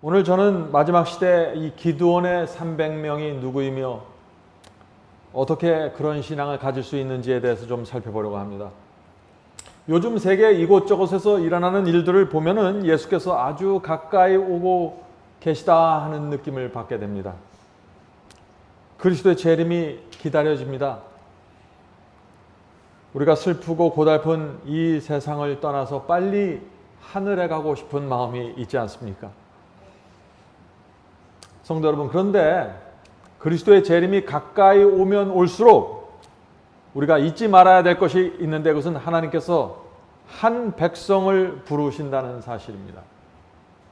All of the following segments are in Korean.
오늘 저는 마지막 시대 이 기드온의 300명이 누구이며 어떻게 그런 신앙을 가질 수 있는지에 대해서 좀 살펴보려고 합니다. 요즘 세계 이곳저곳에서 일어나는 일들을 보면은 예수께서 아주 가까이 오고 계시다 하는 느낌을 받게 됩니다. 그리스도의 재림이 기다려집니다. 우리가 슬프고 고달픈 이 세상을 떠나서 빨리 하늘에 가고 싶은 마음이 있지 않습니까? 성도 여러분, 그런데 그리스도의 재림이 가까이 오면 올수록 우리가 잊지 말아야 될 것이 있는데 그것은 하나님께서 한 백성을 부르신다는 사실입니다.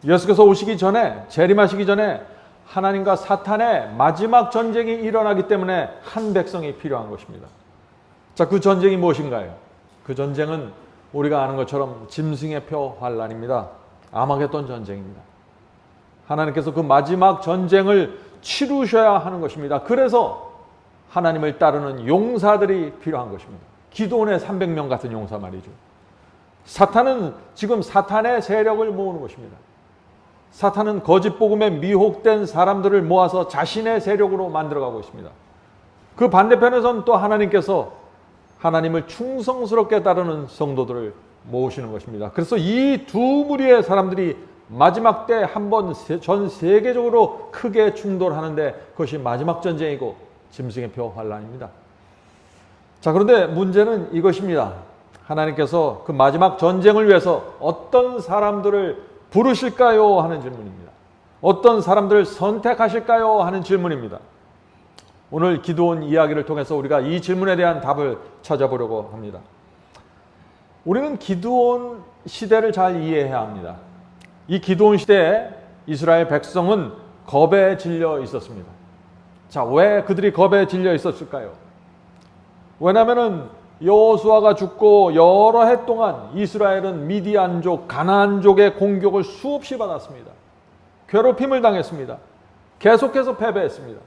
예수께서 오시기 전에, 재림하시기 전에 하나님과 사탄의 마지막 전쟁이 일어나기 때문에 한 백성이 필요한 것입니다. 자, 그 전쟁이 무엇인가요? 그 전쟁은 우리가 아는 것처럼 짐승의 표 환란입니다. 아마겟돈 전쟁입니다. 하나님께서 그 마지막 전쟁을 치르셔야 하는 것입니다. 그래서 하나님을 따르는 용사들이 필요한 것입니다. 기드온의 300명 같은 용사 말이죠. 사탄은 지금 사탄의 세력을 모으는 것입니다. 사탄은 거짓 복음에 미혹된 사람들을 모아서 자신의 세력으로 만들어가고 있습니다. 그 반대편에서는 또 하나님께서 하나님을 충성스럽게 따르는 성도들을 모으시는 것입니다. 그래서 이 두 무리의 사람들이 마지막 때 한 번 전 세계적으로 크게 충돌하는데 그것이 마지막 전쟁이고 짐승의 표 환란입니다. 자, 그런데 문제는 이것입니다. 하나님께서 그 마지막 전쟁을 위해서 어떤 사람들을 부르실까요? 하는 질문입니다. 어떤 사람들을 선택하실까요? 하는 질문입니다. 오늘 기드온 이야기를 통해서 우리가 이 질문에 대한 답을 찾아보려고 합니다. 우리는 기드온 시대를 잘 이해해야 합니다. 이 기드온 시대에 이스라엘 백성은 겁에 질려 있었습니다. 자, 왜 그들이 겁에 질려 있었을까요? 왜냐하면 여호수아가 죽고 여러 해 동안 이스라엘은 미디안족, 가나안족의 공격을 수없이 받았습니다. 괴롭힘을 당했습니다. 계속해서 패배했습니다.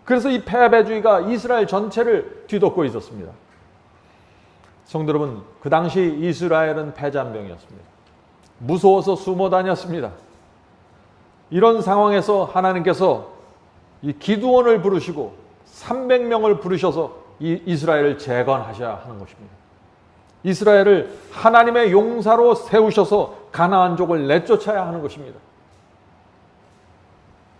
그래서 이 패배주의가 이스라엘 전체를 뒤덮고 있었습니다. 성도 여러분, 그 당시 이스라엘은 패잔병이었습니다. 무서워서 숨어 다녔습니다. 이런 상황에서 하나님께서 이 기드온을 부르시고 300명을 부르셔서 이 이스라엘을 재건하셔야 하는 것입니다. 이스라엘을 하나님의 용사로 세우셔서 가나안족을 내쫓아야 하는 것입니다.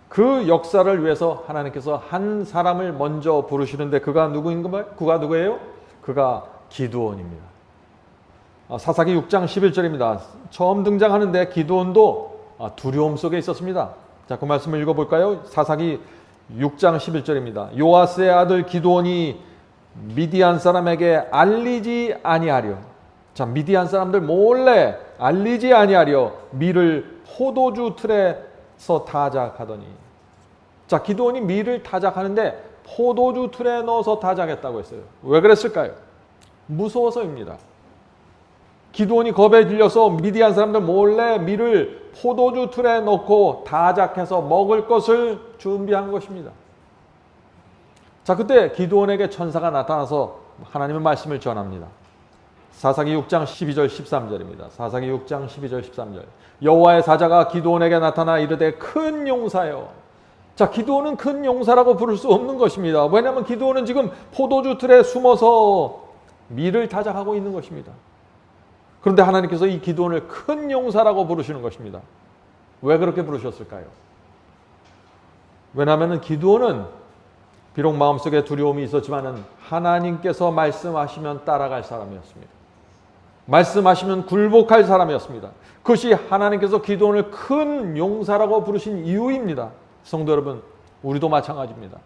그 역사를 위해서 하나님께서 한 사람을 먼저 부르시는데 그가 누구인가요? 그가 누구예요? 그가 기드온입니다. 사사기 6장 11절입니다. 처음 등장하는데 기드온도 두려움 속에 있었습니다. 자, 그 말씀을 읽어볼까요? 사사기 6장 11절입니다. 요아스의 아들 기드온이 미디안 사람에게 알리지 아니하려. 자, 미디안 사람들 몰래 알리지 아니하려 밀을 포도주 틀에서 타작하더니. 자, 기드온이 밀을 타작하는데 포도주 틀에 넣어서 타작했다고 했어요. 왜 그랬을까요? 무서워서입니다. 기드온이 겁에 질려서 미디안 사람들 몰래 밀을 포도주 틀에 넣고 타작해서 먹을 것을 준비한 것입니다. 자, 그때 기드온에게 천사가 나타나서 하나님의 말씀을 전합니다. 사사기 6장 12절 13절입니다. 사사기 6장 12절 13절. 여호와의 사자가 기드온에게 나타나 이르되 큰 용사여. 자, 기드온은 큰 용사라고 부를 수 없는 것입니다. 왜냐하면 기드온은 지금 포도주 틀에 숨어서 밀을 타작하고 있는 것입니다. 그런데 하나님께서 이 기드온을 큰 용사라고 부르시는 것입니다. 왜 그렇게 부르셨을까요? 왜냐하면 기드온은 비록 마음속에 두려움이 있었지만 하나님께서 말씀하시면 따라갈 사람이었습니다. 말씀하시면 굴복할 사람이었습니다. 그것이 하나님께서 기드온을 큰 용사라고 부르신 이유입니다. 성도 여러분, 우리도 마찬가지입니다.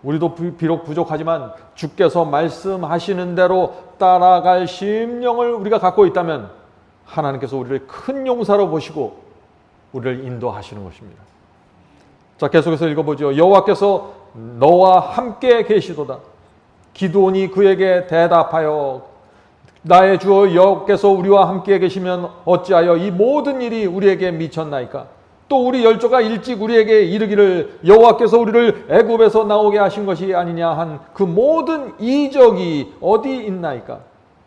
우리도 비록 부족하지만 주께서 말씀하시는 대로 따라갈 심령을 우리가 갖고 있다면 하나님께서 우리를 큰 용사로 보시고 우리를 인도하시는 것입니다. 자, 계속해서 읽어보죠. 여호와께서 너와 함께 계시도다. 기드온이 그에게 대답하여 나의 주 여호와께서 우리와 함께 계시면 어찌하여 이 모든 일이 우리에게 미쳤나이까? 또 우리 열조가 일찍 우리에게 이르기를 여호와께서 우리를 애굽에서 나오게 하신 것이 아니냐 한 그 모든 이적이 어디 있나이까?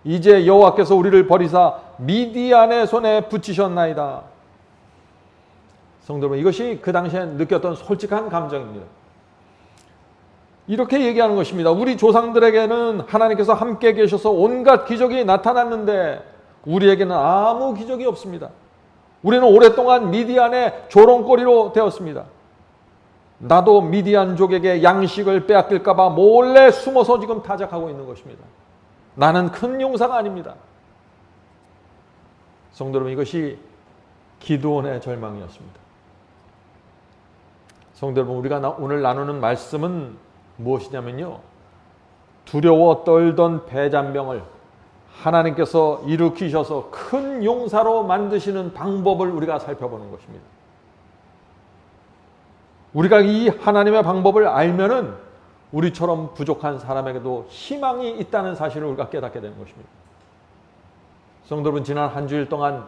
이제 여호와께서 우리를 버리사 미디안의 손에 붙이셨나이다. 성도 여러분, 이것이 그 당시에 느꼈던 솔직한 감정입니다. 이렇게 얘기하는 것입니다. 우리 조상들에게는 하나님께서 함께 계셔서 온갖 기적이 나타났는데 우리에게는 아무 기적이 없습니다. 우리는 오랫동안 미디안의 조롱거리로 되었습니다. 나도 미디안족에게 양식을 빼앗길까 봐 몰래 숨어서 지금 타작하고 있는 것입니다. 나는 큰 용사가 아닙니다. 성도 여러분, 이것이 기드온의 절망이었습니다. 성도 여러분, 우리가 오늘 나누는 말씀은 무엇이냐면요, 두려워 떨던 배잔병을 하나님께서 일으키셔서 큰 용사로 만드시는 방법을 우리가 살펴보는 것입니다. 우리가 이 하나님의 방법을 알면은 우리처럼 부족한 사람에게도 희망이 있다는 사실을 우리가 깨닫게 되는 것입니다. 성도 여러분, 지난 한 주일 동안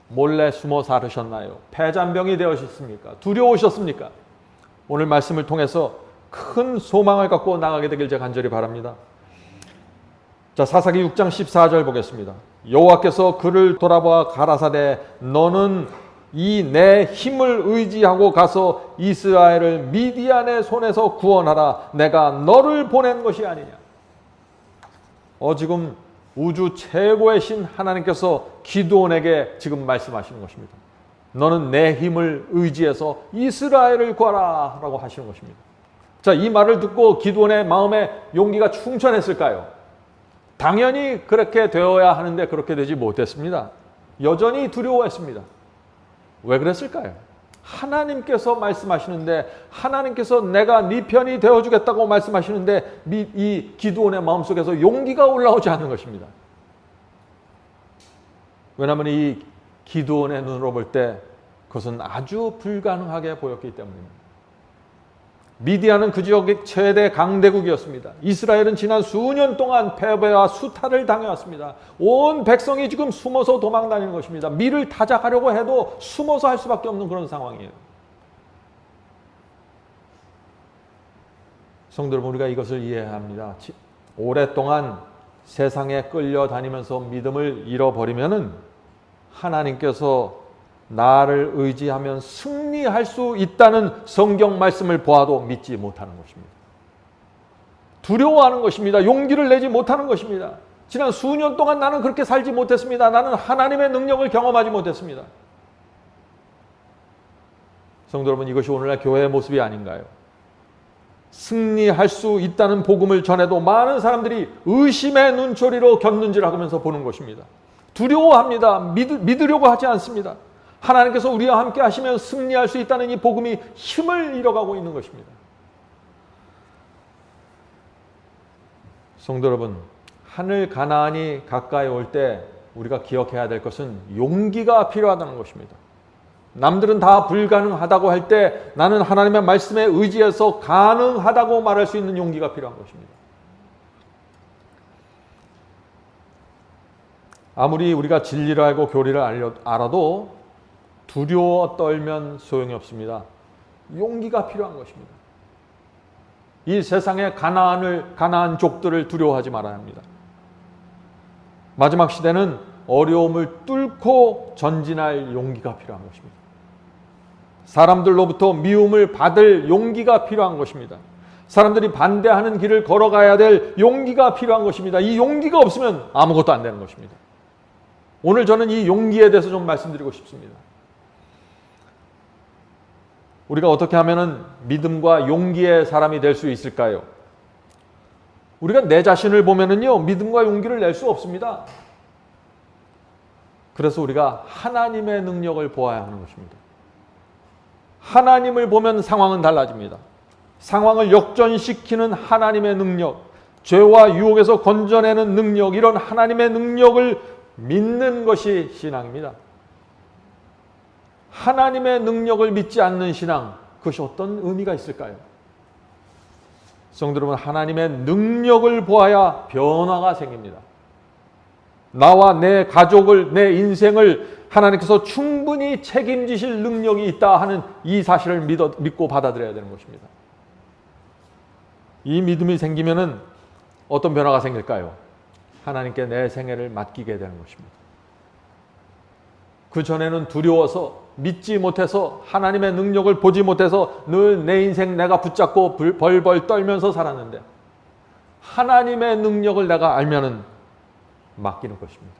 몰래 숨어 살으셨나요? 패잔병이 되었습니까? 두려우셨습니까? 오늘 말씀을 통해서 큰 소망을 갖고 나가게 되길 제가 간절히 바랍니다. 자, 사사기 6장 14절 보겠습니다. 여호와께서 그를 돌아보아 가라사대 너는 이 내 힘을 의지하고 가서 이스라엘을 미디안의 손에서 구원하라. 내가 너를 보낸 것이 아니냐. 지금 우주 최고의 신 하나님께서 기드온에게 지금 말씀하시는 것입니다. 너는 내 힘을 의지해서 이스라엘을 구하라 라고 하시는 것입니다. 자, 이 말을 듣고 기드온의 마음에 용기가 충천했을까요? 당연히 그렇게 되어야 하는데 그렇게 되지 못했습니다. 여전히 두려워했습니다. 왜 그랬을까요? 하나님께서 말씀하시는데, 하나님께서 내가 네 편이 되어주겠다고 말씀하시는데 이 기드온의 마음속에서 용기가 올라오지 않는 것입니다. 왜냐하면 이 기드온의 눈으로 볼 때 그것은 아주 불가능하게 보였기 때문입니다. 미디안은 그 지역의 최대 강대국이었습니다. 이스라엘은 지난 수년 동안 패배와 수탈을 당해왔습니다. 온 백성이 지금 숨어서 도망다니는 것입니다. 미를 타작하려고 해도 숨어서 할 수밖에 없는 그런 상황이에요. 성도 여러분, 우리가 이것을 이해해야 합니다. 오랫동안 세상에 끌려다니면서 믿음을 잃어버리면은 하나님께서 나를 의지하면 승리할 수 있다는 성경 말씀을 보아도 믿지 못하는 것입니다. 두려워하는 것입니다. 용기를 내지 못하는 것입니다. 지난 수년 동안 나는 그렇게 살지 못했습니다. 나는 하나님의 능력을 경험하지 못했습니다. 성도 여러분, 이것이 오늘날 교회의 모습이 아닌가요? 승리할 수 있다는 복음을 전해도 많은 사람들이 의심의 눈초리로 곁눈질하면서 보는 것입니다. 두려워합니다. 믿으려고 하지 않습니다. 하나님께서 우리와 함께 하시면 승리할 수 있다는 이 복음이 힘을 잃어가고 있는 것입니다. 성도 여러분, 하늘 가나안이 가까이 올 때 우리가 기억해야 될 것은 용기가 필요하다는 것입니다. 남들은 다 불가능하다고 할 때 나는 하나님의 말씀에 의지해서 가능하다고 말할 수 있는 용기가 필요한 것입니다. 아무리 우리가 진리를 알고 교리를 알아도 두려워 떨면 소용이 없습니다. 용기가 필요한 것입니다. 이 세상의 가나안족들을 두려워하지 말아야 합니다. 마지막 시대는 어려움을 뚫고 전진할 용기가 필요한 것입니다. 사람들로부터 미움을 받을 용기가 필요한 것입니다. 사람들이 반대하는 길을 걸어가야 될 용기가 필요한 것입니다. 이 용기가 없으면 아무것도 안 되는 것입니다. 오늘 저는 이 용기에 대해서 좀 말씀드리고 싶습니다. 우리가 어떻게 하면 믿음과 용기의 사람이 될 수 있을까요? 우리가 내 자신을 보면은요, 믿음과 용기를 낼 수 없습니다. 그래서 우리가 하나님의 능력을 보아야 하는 것입니다. 하나님을 보면 상황은 달라집니다. 상황을 역전시키는 하나님의 능력, 죄와 유혹에서 건져내는 능력, 이런 하나님의 능력을 믿는 것이 신앙입니다. 하나님의 능력을 믿지 않는 신앙, 그것이 어떤 의미가 있을까요? 성도 여러분, 하나님의 능력을 보아야 변화가 생깁니다. 나와 내 가족을, 내 인생을 하나님께서 충분히 책임지실 능력이 있다 하는 이 사실을 믿고 받아들여야 되는 것입니다. 이 믿음이 생기면은 어떤 변화가 생길까요? 하나님께 내 생애를 맡기게 되는 것입니다. 그 전에는 두려워서 믿지 못해서 하나님의 능력을 보지 못해서 늘 내 인생 내가 붙잡고 벌벌 떨면서 살았는데 하나님의 능력을 내가 알면은 맡기는 것입니다.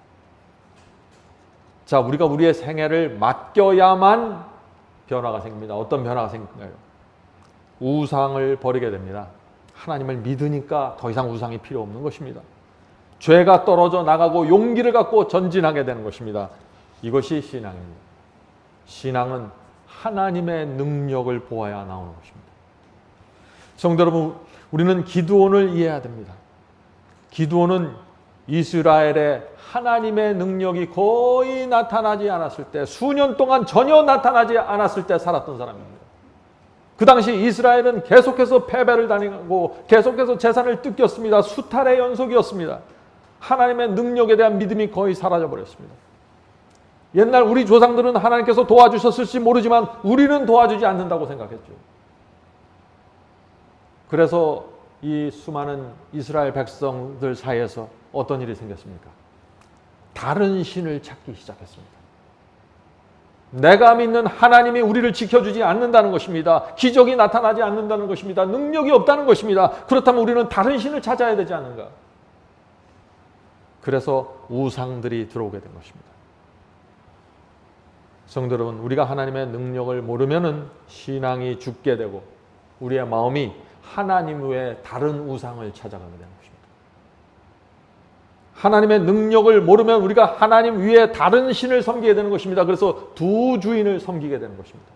자, 우리가 우리의 생애를 맡겨야만 변화가 생깁니다. 어떤 변화가 생길까요? 우상을 버리게 됩니다. 하나님을 믿으니까 더 이상 우상이 필요 없는 것입니다. 죄가 떨어져 나가고 용기를 갖고 전진하게 되는 것입니다. 이것이 신앙입니다. 신앙은 하나님의 능력을 보아야 나오는 것입니다. 성도 여러분, 우리는 기드온을 이해해야 됩니다. 기드온은 이스라엘의 하나님의 능력이 거의 나타나지 않았을 때, 수년 동안 전혀 나타나지 않았을 때 살았던 사람입니다. 그 당시 이스라엘은 계속해서 패배를 당하고 계속해서 재산을 뜯겼습니다. 수탈의 연속이었습니다. 하나님의 능력에 대한 믿음이 거의 사라져 버렸습니다. 옛날 우리 조상들은 하나님께서 도와주셨을지 모르지만 우리는 도와주지 않는다고 생각했죠. 그래서 이 수많은 이스라엘 백성들 사이에서 어떤 일이 생겼습니까? 다른 신을 찾기 시작했습니다. 내가 믿는 하나님이 우리를 지켜주지 않는다는 것입니다. 기적이 나타나지 않는다는 것입니다. 능력이 없다는 것입니다. 그렇다면 우리는 다른 신을 찾아야 되지 않는가? 그래서 우상들이 들어오게 된 것입니다. 성도 여러분, 우리가 하나님의 능력을 모르면은 신앙이 죽게 되고 우리의 마음이 하나님 외에 다른 우상을 찾아가게 되는 것입니다. 하나님의 능력을 모르면 우리가 하나님 위에 다른 신을 섬기게 되는 것입니다. 그래서 두 주인을 섬기게 되는 것입니다.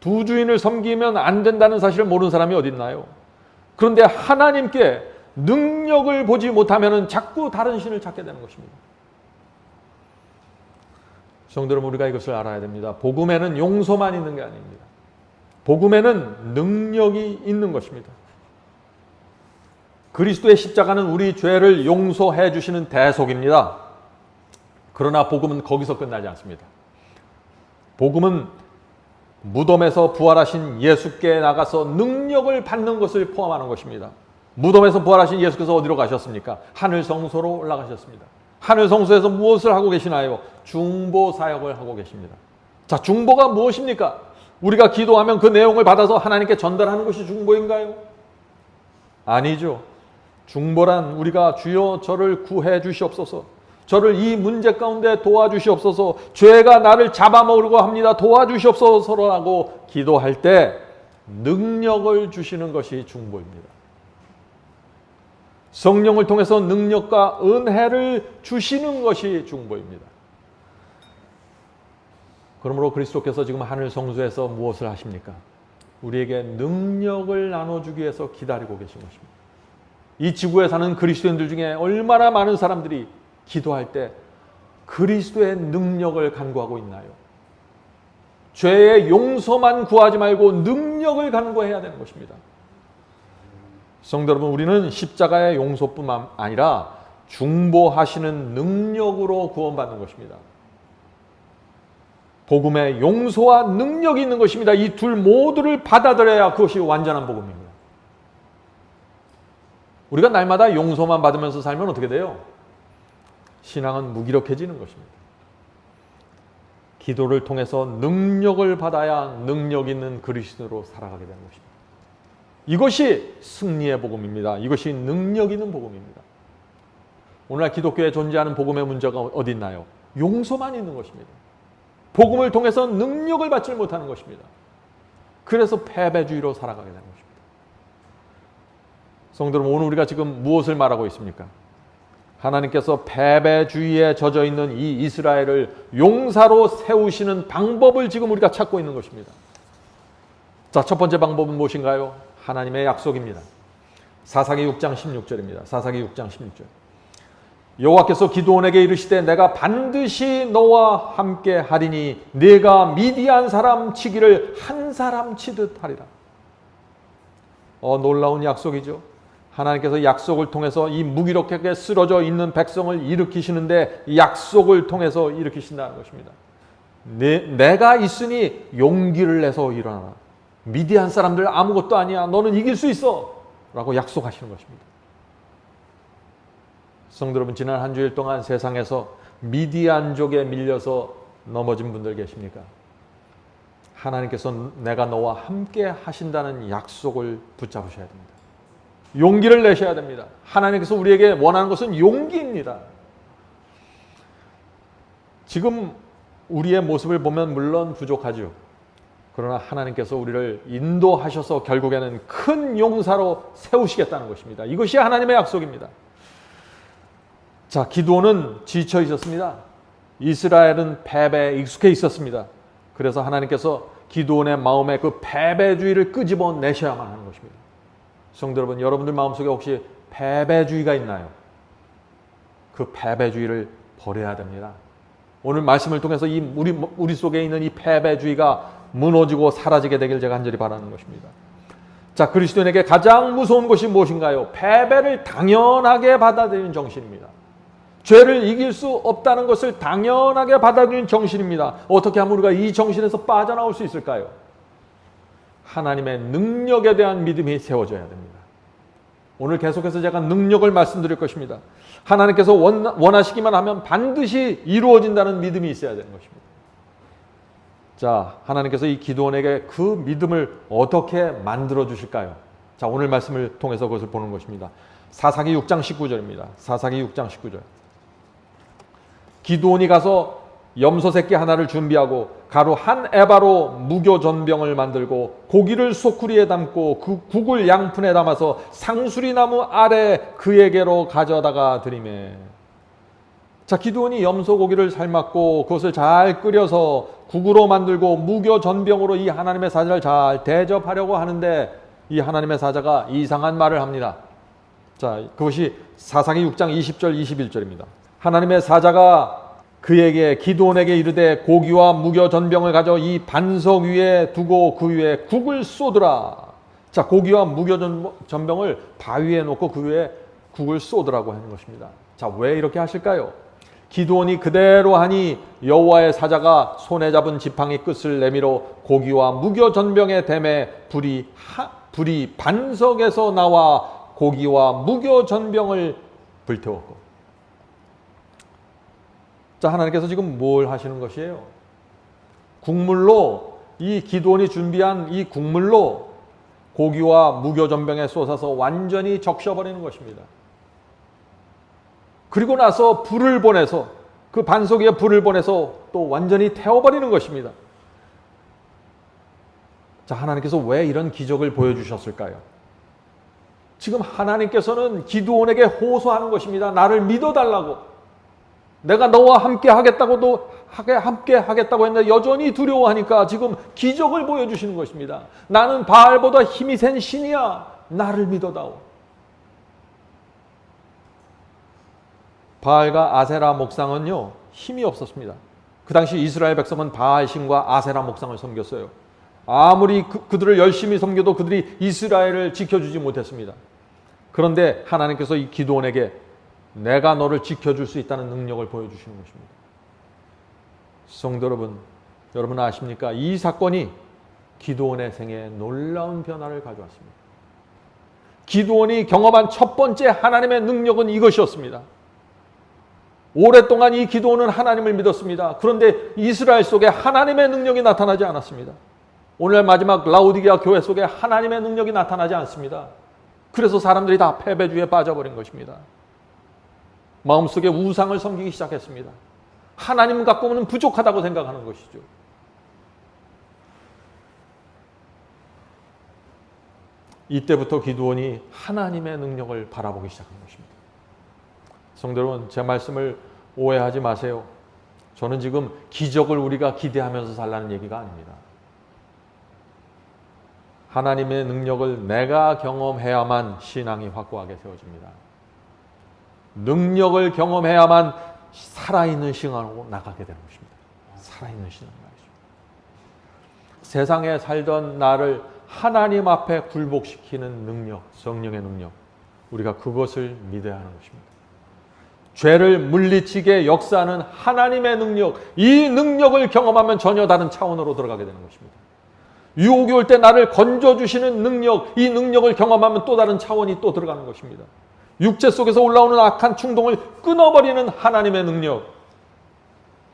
두 주인을 섬기면 안 된다는 사실을 모르는 사람이 어디 있나요? 그런데 하나님께 능력을 보지 못하면 자꾸 다른 신을 찾게 되는 것입니다. 성도 여러분, 우리가 이것을 알아야 됩니다. 복음에는 용서만 있는 게 아닙니다. 복음에는 능력이 있는 것입니다. 그리스도의 십자가는 우리 죄를 용서해 주시는 대속입니다. 그러나 복음은 거기서 끝나지 않습니다. 복음은 무덤에서 부활하신 예수께 나가서 능력을 받는 것을 포함하는 것입니다. 무덤에서 부활하신 예수께서 어디로 가셨습니까? 하늘 성소로 올라가셨습니다. 하늘 성소에서 무엇을 하고 계시나요? 중보 사역을 하고 계십니다. 자, 중보가 무엇입니까? 우리가 기도하면 그 내용을 받아서 하나님께 전달하는 것이 중보인가요? 아니죠. 중보란 우리가 주여 저를 구해 주시옵소서, 저를 이 문제 가운데 도와주시옵소서, 죄가 나를 잡아먹으려고 합니다, 도와주시옵소서라고 기도할 때 능력을 주시는 것이 중보입니다. 성령을 통해서 능력과 은혜를 주시는 것이 중보입니다. 그러므로 그리스도께서 지금 하늘 성소에서 무엇을 하십니까? 우리에게 능력을 나눠주기 위해서 기다리고 계신 것입니다. 이 지구에 사는 그리스도인들 중에 얼마나 많은 사람들이 기도할 때 그리스도의 능력을 간구하고 있나요? 죄의 용서만 구하지 말고 능력을 간구해야 되는 것입니다. 성도 여러분, 우리는 십자가의 용서뿐만 아니라 중보하시는 능력으로 구원받는 것입니다. 복음에 용서와 능력이 있는 것입니다. 이 둘 모두를 받아들여야 그것이 완전한 복음입니다. 우리가 날마다 용서만 받으면서 살면 어떻게 돼요? 신앙은 무기력해지는 것입니다. 기도를 통해서 능력을 받아야 능력 있는 그리스도로 살아가게 되는 것입니다. 이것이 승리의 복음입니다. 이것이 능력 있는 복음입니다. 오늘날 기독교에 존재하는 복음의 문제가 어디 있나요? 용서만 있는 것입니다. 복음을 통해서 능력을 받지 못하는 것입니다. 그래서 패배주의로 살아가게 되는 것입니다. 성도 여러분, 오늘 우리가 지금 무엇을 말하고 있습니까? 하나님께서 패배주의에 젖어 있는 이 이스라엘을 용사로 세우시는 방법을 지금 우리가 찾고 있는 것입니다. 자, 첫 번째 방법은 무엇인가요? 하나님의 약속입니다. 사사기 6장 16절입니다. 사사기 6장 16절. 여호와께서 기드온에게 이르시되 내가 반드시 너와 함께 하리니 네가 미디안 사람 치기를 한 사람 치듯 하리라. 놀라운 약속이죠. 하나님께서 약속을 통해서 이 무기력하게 쓰러져 있는 백성을 일으키시는데 약속을 통해서 일으키신다는 것입니다. 내가 있으니 용기를 내서 일어나라. 미디안 사람들 아무것도 아니야. 너는 이길 수 있어. 라고 약속하시는 것입니다. 성도 여러분, 지난 한 주일 동안 세상에서 미디안족에 밀려서 넘어진 분들 계십니까? 하나님께서 내가 너와 함께 하신다는 약속을 붙잡으셔야 됩니다. 용기를 내셔야 됩니다. 하나님께서 우리에게 원하는 것은 용기입니다. 지금 우리의 모습을 보면 물론 부족하죠. 그러나 하나님께서 우리를 인도하셔서 결국에는 큰 용사로 세우시겠다는 것입니다. 이것이 하나님의 약속입니다. 자, 기드온은 지쳐 있었습니다. 이스라엘은 패배에 익숙해 있었습니다. 그래서 하나님께서 기드온의 마음에 그 패배주의를 끄집어내셔야만 하는 것입니다. 성도 여러분, 여러분들 마음속에 혹시 패배주의가 있나요? 그 패배주의를 버려야 됩니다. 오늘 말씀을 통해서 우리 속에 있는 이 패배주의가 무너지고 사라지게 되길 제가 간절히 바라는 것입니다. 자, 그리스도인에게 가장 무서운 것이 무엇인가요? 패배를 당연하게 받아들이는 정신입니다. 죄를 이길 수 없다는 것을 당연하게 받아들이는 정신입니다. 어떻게 하면 우리가 이 정신에서 빠져나올 수 있을까요? 하나님의 능력에 대한 믿음이 세워져야 됩니다. 오늘 계속해서 제가 능력을 말씀드릴 것입니다. 하나님께서 원하시기만 하면 반드시 이루어진다는 믿음이 있어야 되는 것입니다. 자, 하나님께서 이 기드온에게 그 믿음을 어떻게 만들어 주실까요? 자, 오늘 말씀을 통해서 그것을 보는 것입니다. 사사기 6장 19절입니다. 사사기 6장 19절. 기드온이 가서 염소 새끼 하나를 준비하고 가루 한 에바로 무교 전병을 만들고 고기를 소쿠리에 담고 그 국을 양푼에 담아서 상수리 나무 아래 그에게로 가져다가 드리매. 자, 기드온이 염소 고기를 삶았고 그것을 잘 끓여서 국으로 만들고 무교 전병으로 이 하나님의 사자를 잘 대접하려고 하는데 이 하나님의 사자가 이상한 말을 합니다. 자, 그것이 사사기 6장 20절 21절입니다. 하나님의 사자가 그에게 기드온에게 이르되 고기와 무교 전병을 가져 이 반석 위에 두고 그 위에 국을 쏟으라. 자, 고기와 무교 전병을 바위에 놓고 그 위에 국을 쏟으라고 하는 것입니다. 자, 왜 이렇게 하실까요? 기드온이 그대로 하니 여호와의 사자가 손에 잡은 지팡이 끝을 내밀어 고기와 무교 전병의 댐에 불이 반석에서 나와 고기와 무교 전병을 불태웠고. 자, 하나님께서 지금 뭘 하시는 것이에요? 국물로, 이 기드온이 준비한 이 국물로 고기와 무교 전병에 쏟아서 완전히 적셔버리는 것입니다. 그리고 나서 불을 보내서 그 반석 위에 불을 보내서 또 완전히 태워버리는 것입니다. 자, 하나님께서 왜 이런 기적을 보여주셨을까요? 지금 하나님께서는 기드온에게 호소하는 것입니다. 나를 믿어달라고. 내가 너와 함께 하겠다고 했는데 여전히 두려워하니까 지금 기적을 보여주시는 것입니다. 나는 바알보다 힘이 센 신이야. 나를 믿어다오. 바알과 아세라 목상은요, 힘이 없었습니다. 그 당시 이스라엘 백성은 바알 신과 아세라 목상을 섬겼어요. 아무리 그들을 열심히 섬겨도 그들이 이스라엘을 지켜주지 못했습니다. 그런데 하나님께서 이 기드온에게 내가 너를 지켜줄 수 있다는 능력을 보여주시는 것입니다. 성도 여러분, 여러분 아십니까? 이 사건이 기드온의 생애에 놀라운 변화를 가져왔습니다. 기드온이 경험한 첫 번째 하나님의 능력은 이것이었습니다. 오랫동안 이 기드온은 하나님을 믿었습니다. 그런데 이스라엘 속에 하나님의 능력이 나타나지 않았습니다. 오늘 마지막 라오디게아 교회 속에 하나님의 능력이 나타나지 않습니다. 그래서 사람들이 다 패배주의에 빠져버린 것입니다. 마음속에 우상을 섬기기 시작했습니다. 하나님 갖고는 부족하다고 생각하는 것이죠. 이때부터 기드온이 하나님의 능력을 바라보기 시작한 것입니다. 성도 여러분, 제 말씀을 오해하지 마세요. 저는 지금 기적을 우리가 기대하면서 살라는 얘기가 아닙니다. 하나님의 능력을 내가 경험해야만 신앙이 확고하게 세워집니다. 능력을 경험해야만 살아있는 신앙으로 나가게 되는 것입니다. 살아있는 신앙 말이죠. 세상에 살던 나를 하나님 앞에 굴복시키는 능력, 성령의 능력, 우리가 그것을 믿어야 하는 것입니다. 죄를 물리치게 역사하는 하나님의 능력, 이 능력을 경험하면 전혀 다른 차원으로 들어가게 되는 것입니다. 유혹이 올 때 나를 건져주시는 능력, 이 능력을 경험하면 또 다른 차원이 또 들어가는 것입니다. 육체 속에서 올라오는 악한 충동을 끊어버리는 하나님의 능력,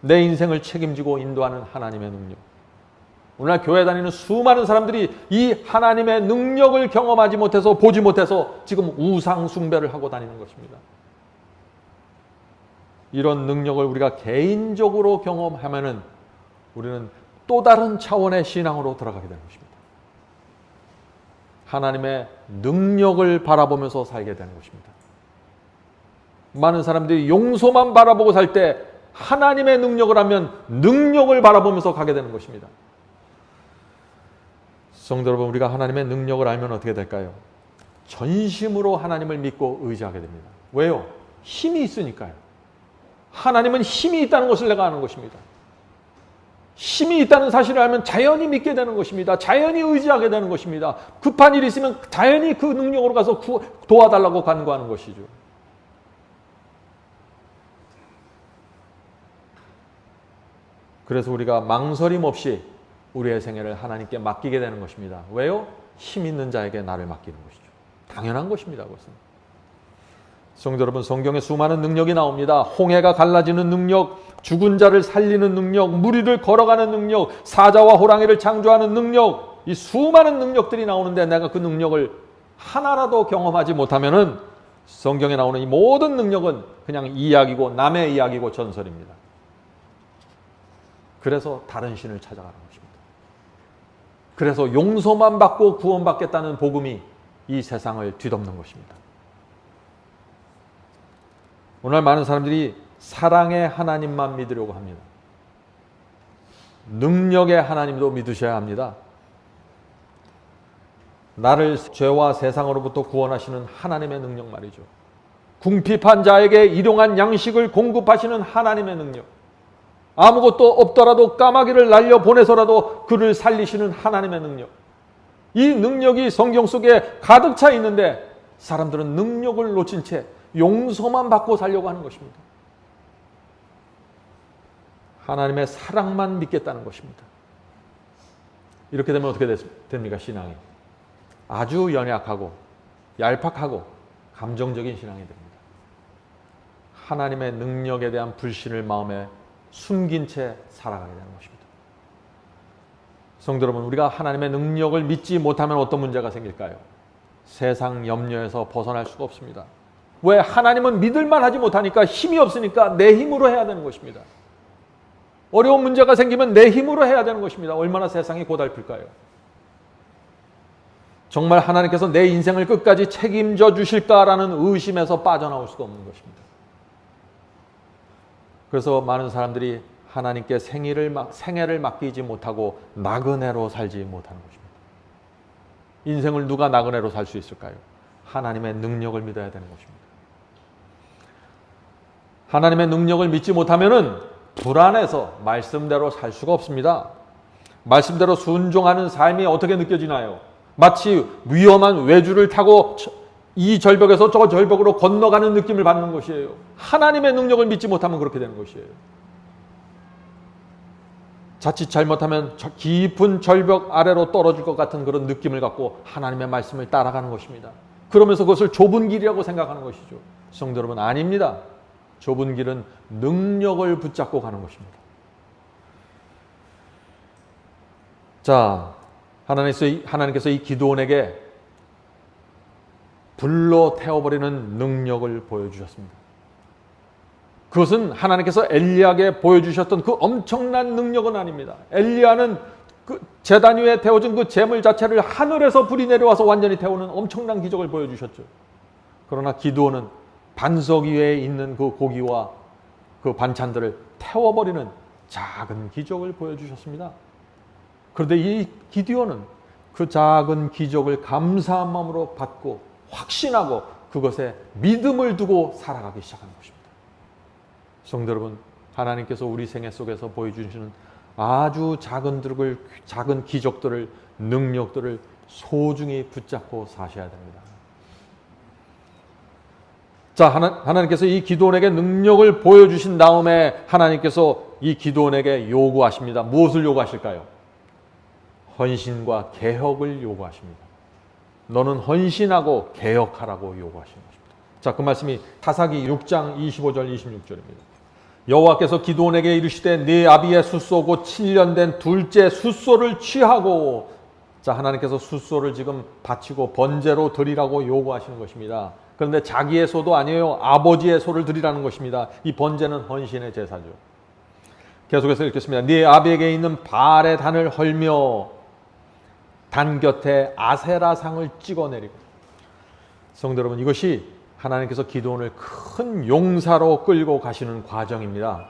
내 인생을 책임지고 인도하는 하나님의 능력. 오늘날 교회 다니는 수많은 사람들이 이 하나님의 능력을 경험하지 못해서 보지 못해서 지금 우상 숭배를 하고 다니는 것입니다. 이런 능력을 우리가 개인적으로 경험하면은 우리는 또 다른 차원의 신앙으로 들어가게 되는 것입니다. 하나님의 능력을 바라보면서 살게 되는 것입니다. 많은 사람들이 용서만 바라보고 살 때 하나님의 능력을 하면 능력을 바라보면서 가게 되는 것입니다. 성도 여러분, 우리가 하나님의 능력을 알면 어떻게 될까요? 전심으로 하나님을 믿고 의지하게 됩니다. 왜요? 힘이 있으니까요. 하나님은 힘이 있다는 것을 내가 아는 것입니다. 힘이 있다는 사실을 알면 자연히 믿게 되는 것입니다. 자연히 의지하게 되는 것입니다. 급한 일이 있으면 자연히 그 능력으로 가서 도와달라고 간구하는 것이죠. 그래서 우리가 망설임 없이 우리의 생애를 하나님께 맡기게 되는 것입니다. 왜요? 힘 있는 자에게 나를 맡기는 것이죠. 당연한 것입니다. 그것은. 성도 여러분, 성경에 수많은 능력이 나옵니다. 홍해가 갈라지는 능력, 죽은 자를 살리는 능력, 무리를 걸어가는 능력, 사자와 호랑이를 창조하는 능력, 이 수많은 능력들이 나오는데 내가 그 능력을 하나라도 경험하지 못하면은 성경에 나오는 이 모든 능력은 그냥 이야기고 남의 이야기고 전설입니다. 그래서 다른 신을 찾아가는 것입니다. 그래서 용서만 받고 구원받겠다는 복음이 이 세상을 뒤덮는 것입니다. 오늘 많은 사람들이 사랑의 하나님만 믿으려고 합니다. 능력의 하나님도 믿으셔야 합니다. 나를 죄와 세상으로부터 구원하시는 하나님의 능력 말이죠. 궁핍한 자에게 일용한 양식을 공급하시는 하나님의 능력. 아무것도 없더라도 까마귀를 날려보내서라도 그를 살리시는 하나님의 능력. 이 능력이 성경 속에 가득 차 있는데 사람들은 능력을 놓친 채 용서만 받고 살려고 하는 것입니다. 하나님의 사랑만 믿겠다는 것입니다. 이렇게 되면 어떻게 됩니까? 신앙이 아주 연약하고 얄팍하고 감정적인 신앙이 됩니다. 하나님의 능력에 대한 불신을 마음에 숨긴 채 살아가게 되는 것입니다. 성도 여러분, 우리가 하나님의 능력을 믿지 못하면 어떤 문제가 생길까요? 세상 염려에서 벗어날 수가 없습니다. 왜? 하나님은 믿을만 하지 못하니까, 힘이 없으니까 내 힘으로 해야 되는 것입니다. 어려운 문제가 생기면 내 힘으로 해야 되는 것입니다. 얼마나 세상이 고달플까요? 정말 하나님께서 내 인생을 끝까지 책임져 주실까라는 의심에서 빠져나올 수가 없는 것입니다. 그래서 많은 사람들이 하나님께 생애를 맡기지 못하고 나그네로 살지 못하는 것입니다. 인생을 누가 나그네로 살 수 있을까요? 하나님의 능력을 믿어야 되는 것입니다. 하나님의 능력을 믿지 못하면은 불안해서 말씀대로 살 수가 없습니다. 말씀대로 순종하는 삶이 어떻게 느껴지나요? 마치 위험한 외주를 타고 이 절벽에서 저 절벽으로 건너가는 느낌을 받는 것이에요. 하나님의 능력을 믿지 못하면 그렇게 되는 것이에요. 자칫 잘못하면 깊은 절벽 아래로 떨어질 것 같은 그런 느낌을 갖고 하나님의 말씀을 따라가는 것입니다. 그러면서 그것을 좁은 길이라고 생각하는 것이죠. 성도 여러분, 아닙니다. 좁은 길은 능력을 붙잡고 가는 것입니다. 자, 하나님께서 이 기드온에게 불로 태워버리는 능력을 보여주셨습니다. 그것은 하나님께서 엘리야에게 보여주셨던 그 엄청난 능력은 아닙니다. 엘리야는 그 제단 위에 태워진 그 제물 자체를 하늘에서 불이 내려와서 완전히 태우는 엄청난 기적을 보여주셨죠. 그러나 기드온은 반석 위에 있는 그 고기와 그 반찬들을 태워버리는 작은 기적을 보여주셨습니다. 그런데 이 기드온은 그 작은 기적을 감사한 마음으로 받고 확신하고 그것에 믿음을 두고 살아가기 시작한 것입니다. 성도 여러분, 하나님께서 우리 생애 속에서 보여주시는 아주 작은 기적들을, 능력들을 소중히 붙잡고 사셔야 됩니다. 자, 하나님께서 이 기드온에게 능력을 보여주신 다음에 하나님께서 이 기드온에게 요구하십니다. 무엇을 요구하실까요? 헌신과 개혁을 요구하십니다. 너는 헌신하고 개혁하라고 요구하시는 것입니다. 자, 그 말씀이 사사기 6장 25절 26절입니다. 여호와께서 기드온에게 이르시되 네 아비의 숫소고 7년 된 둘째 숫소를 취하고, 자, 하나님께서 숫소를 지금 바치고 번제로 드리라고 요구하시는 것입니다. 그런데 자기의 소도 아니에요. 아버지의 소를 드리라는 것입니다. 이 번제는 헌신의 제사죠. 계속해서 읽겠습니다. 네 아비에게 있는 바알의 단을 헐며 단 곁에 아세라상을 찍어내리고. 성도 여러분, 이것이 하나님께서 기드온을 큰 용사로 끌고 가시는 과정입니다.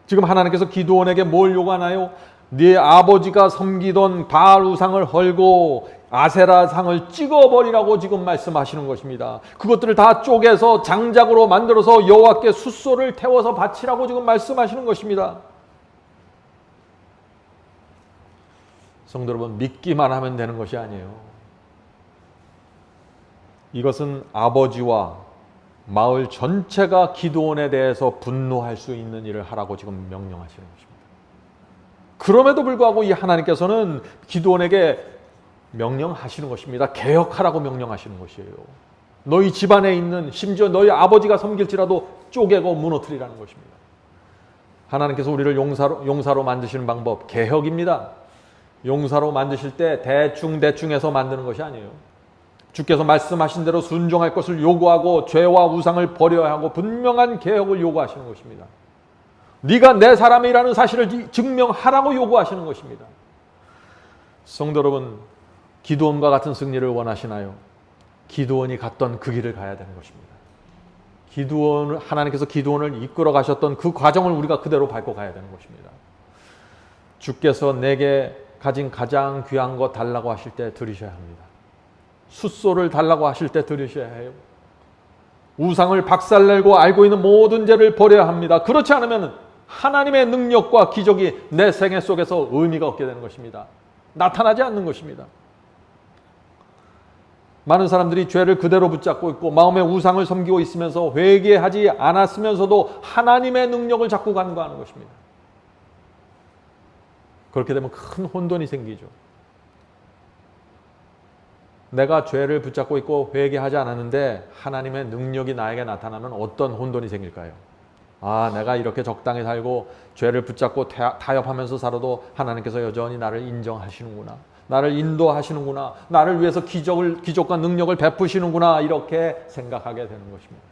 지금 하나님께서 기드온에게 뭘 요구하나요? 네 아버지가 섬기던 바알 우상을 헐고 아세라상을 찍어버리라고 지금 말씀하시는 것입니다. 그것들을 다 쪼개서 장작으로 만들어서 여호와께 숫소를 태워서 바치라고 지금 말씀하시는 것입니다. 성도 여러분, 믿기만 하면 되는 것이 아니에요. 이것은 아버지와 마을 전체가 기드온에 대해서 분노할 수 있는 일을 하라고 지금 명령하시는 것입니다. 그럼에도 불구하고 이 하나님께서는 기드온에게 명령하시는 것입니다. 개혁하라고 명령하시는 것이에요. 너희 집안에 있는, 심지어 너희 아버지가 섬길지라도 쪼개고 무너뜨리라는 것입니다. 하나님께서 우리를 용사로 만드시는 방법, 개혁입니다. 용사로 만드실 때 대충해서 만드는 것이 아니에요. 주께서 말씀하신 대로 순종할 것을 요구하고 죄와 우상을 버려야 하고 분명한 개혁을 요구하시는 것입니다. 네가 내 사람이라는 사실을 증명하라고 요구하시는 것입니다. 성도 여러분, 기드온과 같은 승리를 원하시나요? 기드온이 갔던 그 길을 가야 되는 것입니다. 하나님께서 기드온을 이끌어 가셨던 그 과정을 우리가 그대로 밟고 가야 되는 것입니다. 주께서 내게 가진 가장 귀한 것 달라고 하실 때 드리셔야 합니다. 숫소를 달라고 하실 때 드리셔야 해요. 우상을 박살내고 알고 있는 모든 죄를 버려야 합니다. 그렇지 않으면 하나님의 능력과 기적이 내 생애 속에서 의미가 없게 되는 것입니다. 나타나지 않는 것입니다. 많은 사람들이 죄를 그대로 붙잡고 있고 마음의 우상을 섬기고 있으면서 회개하지 않았으면서도 하나님의 능력을 자꾸 간과하는 것입니다. 그렇게 되면 큰 혼돈이 생기죠. 내가 죄를 붙잡고 있고 회개하지 않았는데 하나님의 능력이 나에게 나타나면 어떤 혼돈이 생길까요? 아, 내가 이렇게 적당히 살고 죄를 붙잡고 타협하면서 살아도 하나님께서 여전히 나를 인정하시는구나. 나를 인도하시는구나. 나를 위해서 기적과 능력을 베푸시는구나. 이렇게 생각하게 되는 것입니다.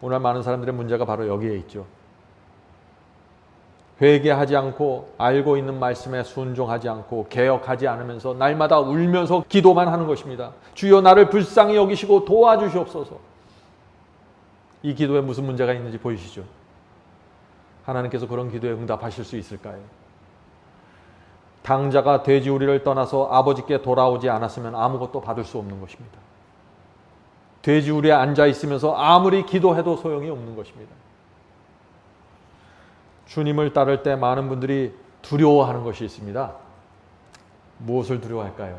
오늘 많은 사람들의 문제가 바로 여기에 있죠. 회개하지 않고 알고 있는 말씀에 순종하지 않고 개혁하지 않으면서 날마다 울면서 기도만 하는 것입니다. 주여 나를 불쌍히 여기시고 도와주시옵소서. 이 기도에 무슨 문제가 있는지 보이시죠? 하나님께서 그런 기도에 응답하실 수 있을까요? 당자가 돼지우리를 떠나서 아버지께 돌아오지 않았으면 아무것도 받을 수 없는 것입니다. 돼지우리에 앉아 있으면서 아무리 기도해도 소용이 없는 것입니다. 주님을 따를 때 많은 분들이 두려워하는 것이 있습니다. 무엇을 두려워할까요?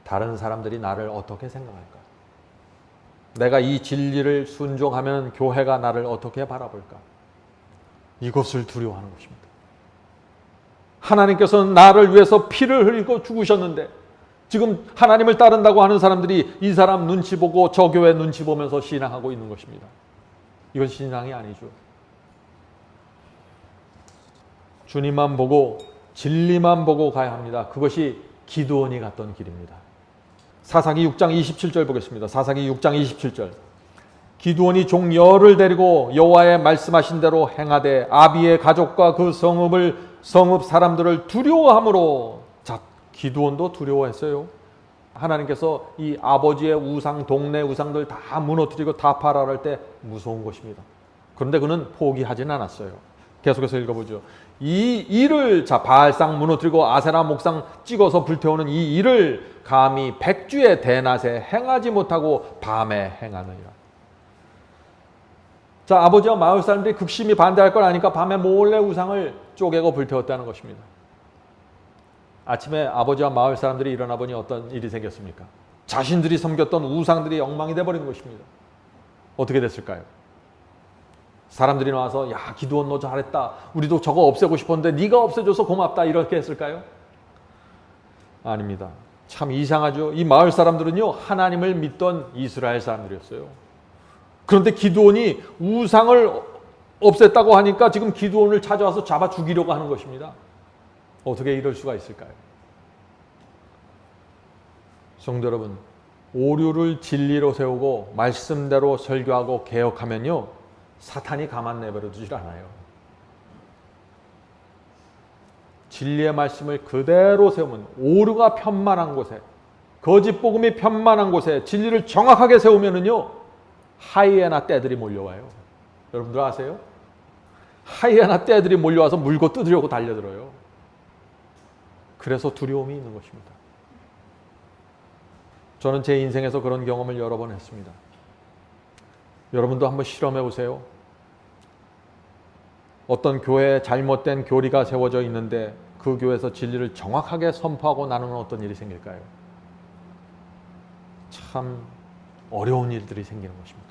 다른 사람들이 나를 어떻게 생각할까? 내가 이 진리를 순종하면 교회가 나를 어떻게 바라볼까? 이것을 두려워하는 것입니다. 하나님께서는 나를 위해서 피를 흘리고 죽으셨는데 지금 하나님을 따른다고 하는 사람들이 이 사람 눈치 보고 저 교회 눈치 보면서 신앙하고 있는 것입니다. 이건 신앙이 아니죠. 주님만 보고 진리만 보고 가야 합니다. 그것이 기드온이 갔던 길입니다. 사사기 6장 27절 보겠습니다. 사사기 6장 27절. 기드온이 종 열을 데리고 여호와의 말씀하신 대로 행하되 아비의 가족과 그 성읍 사람들을 두려워함으로. 자, 기드온도 두려워했어요. 하나님께서 이 아버지의 우상, 동네 우상들 다 무너뜨리고 다 파라할 때 무서운 것입니다. 그런데 그는 포기하진 않았어요. 계속해서 읽어보죠. 이 일을, 자, 바알상 무너뜨리고 아세라 목상 찍어서 불태우는 이 일을 감히 백주의 대낮에 행하지 못하고 밤에 행하느니라. 자, 아버지와 마을 사람들이 극심히 반대할 걸 아니까 밤에 몰래 우상을 쪼개고 불태웠다는 것입니다. 아침에 아버지와 마을 사람들이 일어나 보니 어떤 일이 생겼습니까? 자신들이 섬겼던 우상들이 엉망이 돼버린 것입니다. 어떻게 됐을까요? 사람들이 나와서 야, 기드온 너 잘했다. 우리도 저거 없애고 싶었는데 네가 없애줘서 고맙다. 이렇게 했을까요? 아닙니다. 참 이상하죠. 이 마을 사람들은요, 하나님을 믿던 이스라엘 사람들이었어요. 그런데 기드온이 우상을 없앴다고 하니까 지금 기드온을 찾아와서 잡아 죽이려고 하는 것입니다. 어떻게 이럴 수가 있을까요? 성도 여러분, 오류를 진리로 세우고 말씀대로 설교하고 개혁하면요, 사탄이 가만 내버려 두질 않아요. 진리의 말씀을 그대로 세우면, 오류가 편만한 곳에, 거짓 복음이 편만한 곳에 진리를 정확하게 세우면은요, 하이에나 떼들이 몰려와요. 여러분들 아세요? 하이에나 떼들이 몰려와서 물고 뜯으려고 달려들어요. 그래서 두려움이 있는 것입니다. 저는 제 인생에서 그런 경험을 여러 번 했습니다. 여러분도 한번 실험해 보세요. 어떤 교회에 잘못된 교리가 세워져 있는데 그 교회에서 진리를 정확하게 선포하고 나누는 어떤 일이 생길까요? 참 어려운 일들이 생기는 것입니다.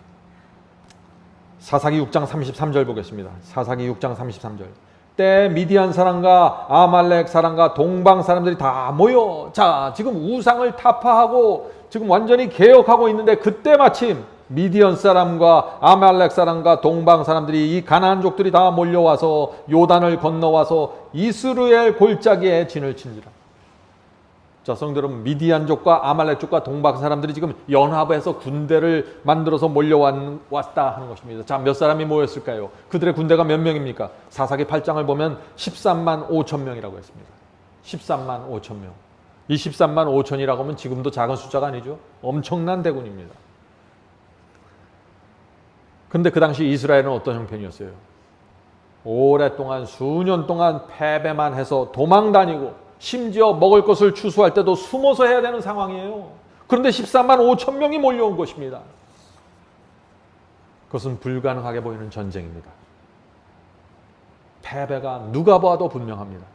사사기 6장 33절 보겠습니다. 사사기 6장 33절. 때 미디안 사람과 아말렉 사람과 동방 사람들이 다 모여, 자, 지금 우상을 타파하고 지금 완전히 개혁하고 있는데, 그때 마침 미디안 사람과 아말렉 사람과 동방 사람들이, 이 가나안족들이 다 몰려와서 요단을 건너와서 이스라엘 골짜기에 진을 친지라. 자, 성도 여러분, 미디안족과 아말렉족과 동방 사람들이 지금 연합해서 군대를 만들어서 몰려왔다 하는 것입니다. 자, 몇 사람이 모였을까요? 그들의 군대가 몇 명입니까? 사사기 8장을 보면 13만 5천 명이라고 했습니다. 13만 5천 명. 이 13만 5천이라고 하면 지금도 작은 숫자가 아니죠. 엄청난 대군입니다. 그런데 그 당시 이스라엘은 어떤 형편이었어요? 오랫동안, 수년 동안 패배만 해서 도망다니고, 심지어 먹을 것을 추수할 때도 숨어서 해야 되는 상황이에요. 그런데 14만 5천 명이 몰려온 것입니다. 그것은 불가능하게 보이는 전쟁입니다. 패배가 누가 봐도 분명합니다.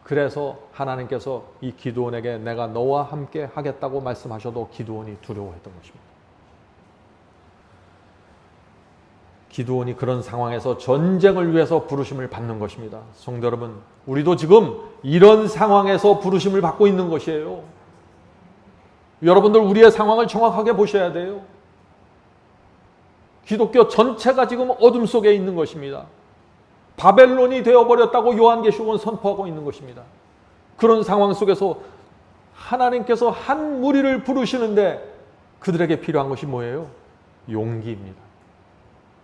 그래서 하나님께서 이 기드온에게 내가 너와 함께 하겠다고 말씀하셔도 기드온이 두려워했던 것입니다. 기드온이 그런 상황에서 전쟁을 위해서 부르심을 받는 것입니다. 성도 여러분, 우리도 지금 이런 상황에서 부르심을 받고 있는 것이에요. 여러분들, 우리의 상황을 정확하게 보셔야 돼요. 기독교 전체가 지금 어둠 속에 있는 것입니다. 바벨론이 되어버렸다고 요한계시록은 선포하고 있는 것입니다. 그런 상황 속에서 하나님께서 한 무리를 부르시는데 그들에게 필요한 것이 뭐예요? 용기입니다.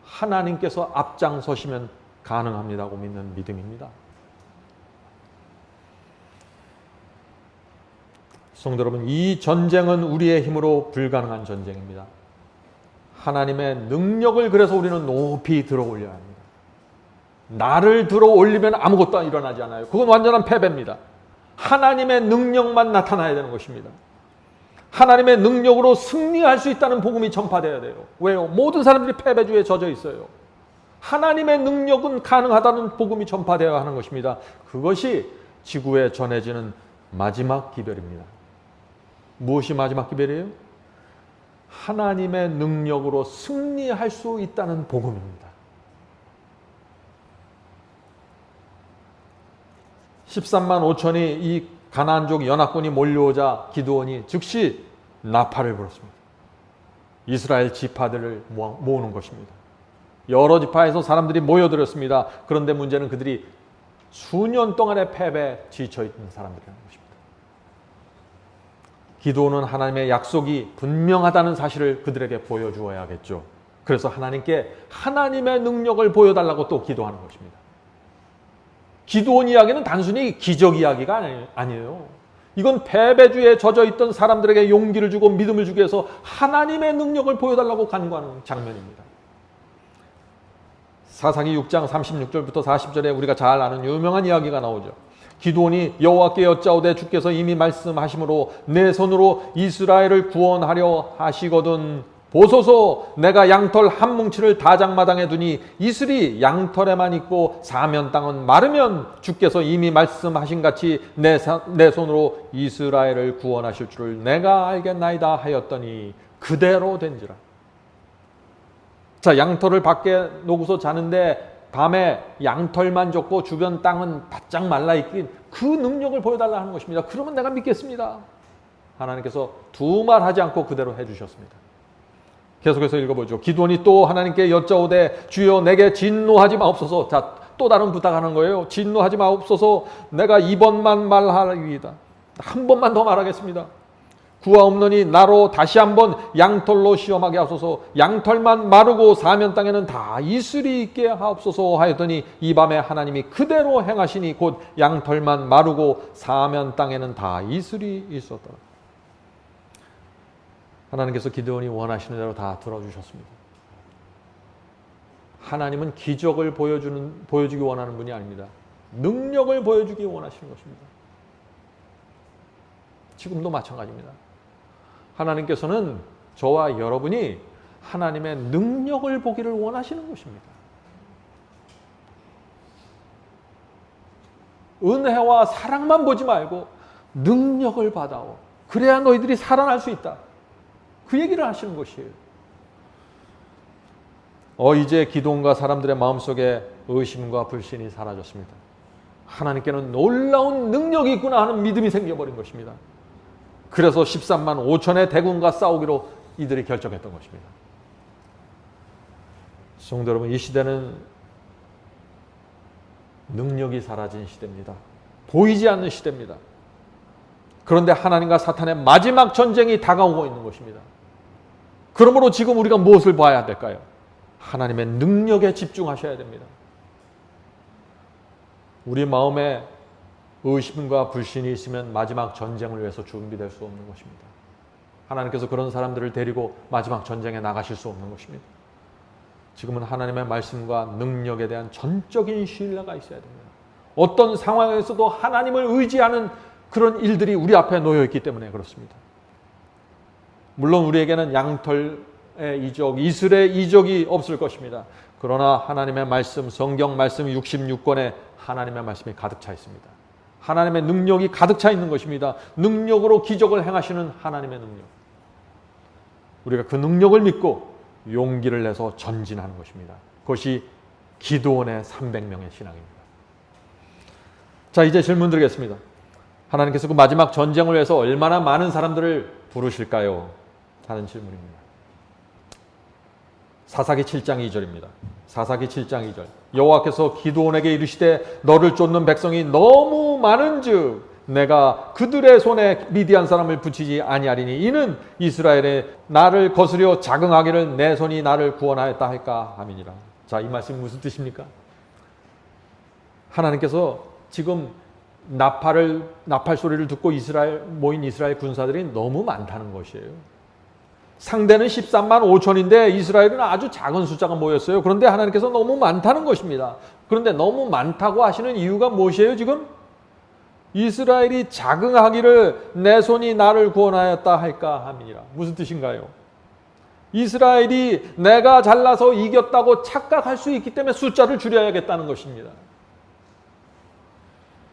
하나님께서 앞장서시면 가능합니다고 믿는 믿음입니다. 성도 여러분, 이 전쟁은 우리의 힘으로 불가능한 전쟁입니다. 하나님의 능력을 그래서 우리는 높이 들어 올려야 합니다. 나를 들어 올리면 아무것도 일어나지 않아요. 그건 완전한 패배입니다. 하나님의 능력만 나타나야 되는 것입니다. 하나님의 능력으로 승리할 수 있다는 복음이 전파되어야 돼요. 왜요? 모든 사람들이 패배주의에 젖어 있어요. 하나님의 능력은 가능하다는 복음이 전파되어야 하는 것입니다. 그것이 지구에 전해지는 마지막 기별입니다. 무엇이 마지막 기별이에요? 하나님의 능력으로 승리할 수 있다는 복음입니다. 13만 5천이 이 가나안족 연합군이 몰려오자 기드온이 즉시 나팔을 불었습니다. 이스라엘 지파들을 모으는 것입니다. 여러 지파에서 사람들이 모여들었습니다. 그런데 문제는 그들이 수년 동안의 패배에 지쳐있는 사람들이라는 것입니다. 기드온은 하나님의 약속이 분명하다는 사실을 그들에게 보여주어야겠죠. 그래서 하나님께 하나님의 능력을 보여달라고 또 기도하는 것입니다. 기드온 이야기는 단순히 기적 이야기가 아니에요. 이건 패배주의에 젖어있던 사람들에게 용기를 주고 믿음을 주기 위해서 하나님의 능력을 보여달라고 간구하는 장면입니다. 사사기 6장 36절부터 40절에 우리가 잘 아는 유명한 이야기가 나오죠. 기드온이 여호와께 여짜오되 주께서 이미 말씀하심으로 내 손으로 이스라엘을 구원하려 하시거든 보소서. 내가 양털 한 뭉치를 다장마당에 두니 이슬이 양털에만 있고 사면 땅은 마르면 주께서 이미 말씀하신 같이 내 손으로 이스라엘을 구원하실 줄을 내가 알겠나이다 하였더니 그대로 된지라. 자, 양털을 밖에 놓고서 자는데 밤에 양털만 젖고 주변 땅은 바짝 말라있긴, 그 능력을 보여달라 하는 것입니다. 그러면 내가 믿겠습니다. 하나님께서 두말하지 않고 그대로 해주셨습니다. 계속해서 읽어보죠. 기드온이 또 하나님께 여짜오되 주여 내게 진노하지 마옵소서. 자, 또 다른 부탁하는 거예요. 진노하지 마옵소서. 내가 이번만 말하리이다. 한 번만 더 말하겠습니다. 구하옵노니 나로 다시 한번 양털로 시험하게 하소서. 양털만 마르고 사면 땅에는 다 이슬이 있게 하옵소서 하였더니 이 밤에 하나님이 그대로 행하시니 곧 양털만 마르고 사면 땅에는 다 이슬이 있었더라. 하나님께서 기드온이 원하시는 대로 다 들어주셨습니다. 하나님은 기적을 보여주기 원하는 분이 아닙니다. 능력을 보여주기 원하시는 것입니다. 지금도 마찬가지입니다. 하나님께서는 저와 여러분이 하나님의 능력을 보기를 원하시는 것입니다. 은혜와 사랑만 보지 말고 능력을 받아오. 그래야 너희들이 살아날 수 있다. 그 얘기를 하시는 것이에요. 이제 기드온과 사람들의 마음속에 의심과 불신이 사라졌습니다. 하나님께는 놀라운 능력이 있구나 하는 믿음이 생겨버린 것입니다. 그래서 13만 5천의 대군과 싸우기로 이들이 결정했던 것입니다. 성도 여러분, 이 시대는 능력이 사라진 시대입니다. 보이지 않는 시대입니다. 그런데 하나님과 사탄의 마지막 전쟁이 다가오고 있는 것입니다. 그러므로 지금 우리가 무엇을 봐야 될까요? 하나님의 능력에 집중하셔야 됩니다. 우리 마음에 의심과 불신이 있으면 마지막 전쟁을 위해서 준비될 수 없는 것입니다. 하나님께서 그런 사람들을 데리고 마지막 전쟁에 나가실 수 없는 것입니다. 지금은 하나님의 말씀과 능력에 대한 전적인 신뢰가 있어야 됩니다. 어떤 상황에서도 하나님을 의지하는 그런 일들이 우리 앞에 놓여 있기 때문에 그렇습니다. 물론 우리에게는 양털의 이적, 이슬의 이적이 없을 것입니다. 그러나 하나님의 말씀, 성경 말씀 66권에 하나님의 말씀이 가득 차 있습니다. 하나님의 능력이 가득 차 있는 것입니다. 능력으로 기적을 행하시는 하나님의 능력. 우리가 그 능력을 믿고 용기를 내서 전진하는 것입니다. 그것이 기드온의 300명의 신앙입니다. 자, 이제 질문 드리겠습니다. 하나님께서 그 마지막 전쟁을 위해서 얼마나 많은 사람들을 부르실까요? 하는 질문입니다. 사사기 7장 2절입니다. 사사기 7장 2절. 여호와께서 기드온에게 이르시되 너를 쫓는 백성이 너무 많은즉 내가 그들의 손에 미디안 사람을 붙이지 아니하리니 이는 이스라엘에 나를 거스려 자긍하기를 내 손이 나를 구원하였다 할까 함이니라. 자, 이 말씀이 무슨 뜻입니까? 하나님께서 지금 나팔 소리를 듣고 모인 이스라엘 군사들이 너무 많다는 것이에요. 상대는 13만 5천인데 이스라엘은 아주 작은 숫자가 모였어요. 그런데 하나님께서 너무 많다는 것입니다. 그런데 너무 많다고 하시는 이유가 무엇이에요 지금? 이스라엘이 자긍하기를 내 손이 나를 구원하였다 할까 함이니라. 무슨 뜻인가요? 이스라엘이 내가 잘나서 이겼다고 착각할 수 있기 때문에 숫자를 줄여야겠다는 것입니다.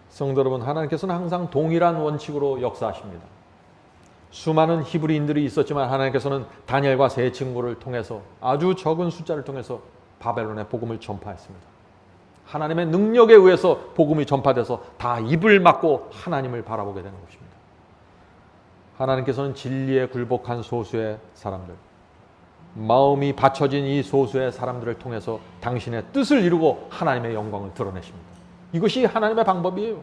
성도 여러분, 하나님께서는 항상 동일한 원칙으로 역사하십니다. 수많은 히브리인들이 있었지만 하나님께서는 다니엘과 세 친구를 통해서 아주 적은 숫자를 통해서 바벨론의 복음을 전파했습니다. 하나님의 능력에 의해서 복음이 전파돼서 다 입을 막고 하나님을 바라보게 되는 것입니다. 하나님께서는 진리에 굴복한 소수의 사람들, 마음이 받쳐진 이 소수의 사람들을 통해서 당신의 뜻을 이루고 하나님의 영광을 드러내십니다. 이것이 하나님의 방법이에요.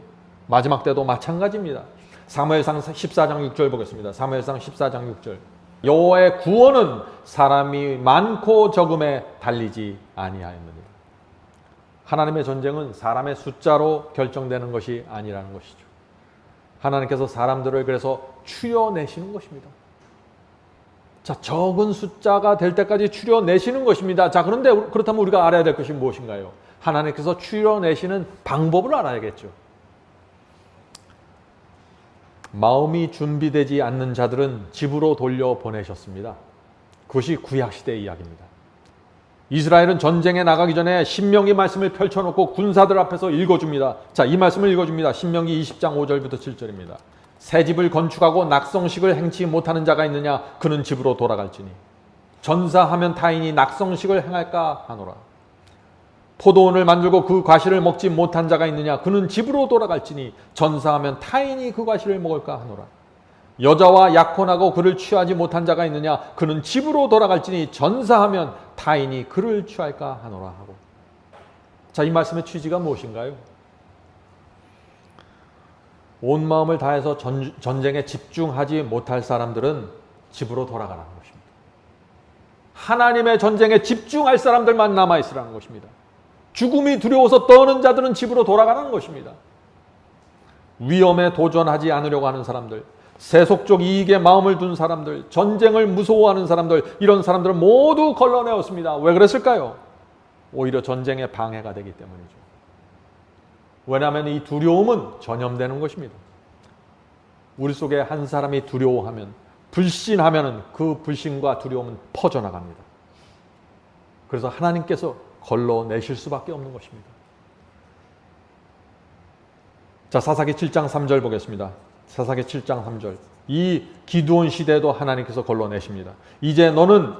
마지막 때도 마찬가지입니다. 사무엘상 14장 6절 보겠습니다. 사무엘상 14장 6절. 여호와의 구원은 사람이 많고 적음에 달리지 아니하였느니라. 하나님의 전쟁은 사람의 숫자로 결정되는 것이 아니라는 것이죠. 하나님께서 사람들을 그래서 추려내시는 것입니다. 자, 적은 숫자가 될 때까지 추려내시는 것입니다. 자, 그런데 그렇다면 우리가 알아야 될 것이 무엇인가요? 하나님께서 추려내시는 방법을 알아야겠죠. 마음이 준비되지 않는 자들은 집으로 돌려보내셨습니다. 그것이 구약시대의 이야기입니다. 이스라엘은 전쟁에 나가기 전에 신명기 말씀을 펼쳐놓고 군사들 앞에서 읽어줍니다. 자, 이 말씀을 읽어줍니다. 신명기 20장 5절부터 7절입니다. 새 집을 건축하고 낙성식을 행치 못하는 자가 있느냐? 그는 집으로 돌아갈지니. 전사하면 타인이 낙성식을 행할까 하노라. 포도원을 만들고 그 과실을 먹지 못한 자가 있느냐? 그는 집으로 돌아갈지니. 전사하면 타인이 그 과실을 먹을까 하노라. 여자와 약혼하고 그를 취하지 못한 자가 있느냐? 그는 집으로 돌아갈지니 전사하면 타인이 그를 취할까 하노라 하고. 자, 이 말씀의 취지가 무엇인가요? 온 마음을 다해서 전쟁에 집중하지 못할 사람들은 집으로 돌아가라는 것입니다. 하나님의 전쟁에 집중할 사람들만 남아있으라는 것입니다. 죽음이 두려워서 떠는 자들은 집으로 돌아가라는 것입니다. 위험에 도전하지 않으려고 하는 사람들, 세속적 이익에 마음을 둔 사람들, 전쟁을 무서워하는 사람들, 이런 사람들은 모두 걸러내었습니다. 왜 그랬을까요? 오히려 전쟁에 방해가 되기 때문이죠. 왜냐하면 이 두려움은 전염되는 것입니다. 우리 속에 한 사람이 두려워하면, 불신하면 그 불신과 두려움은 퍼져나갑니다. 그래서 하나님께서 걸러내실 수밖에 없는 것입니다. 자, 사사기 7장 3절 보겠습니다. 사사기 7장 3절. 이 기드온 시대에도 하나님께서 걸러내십니다. 이제 너는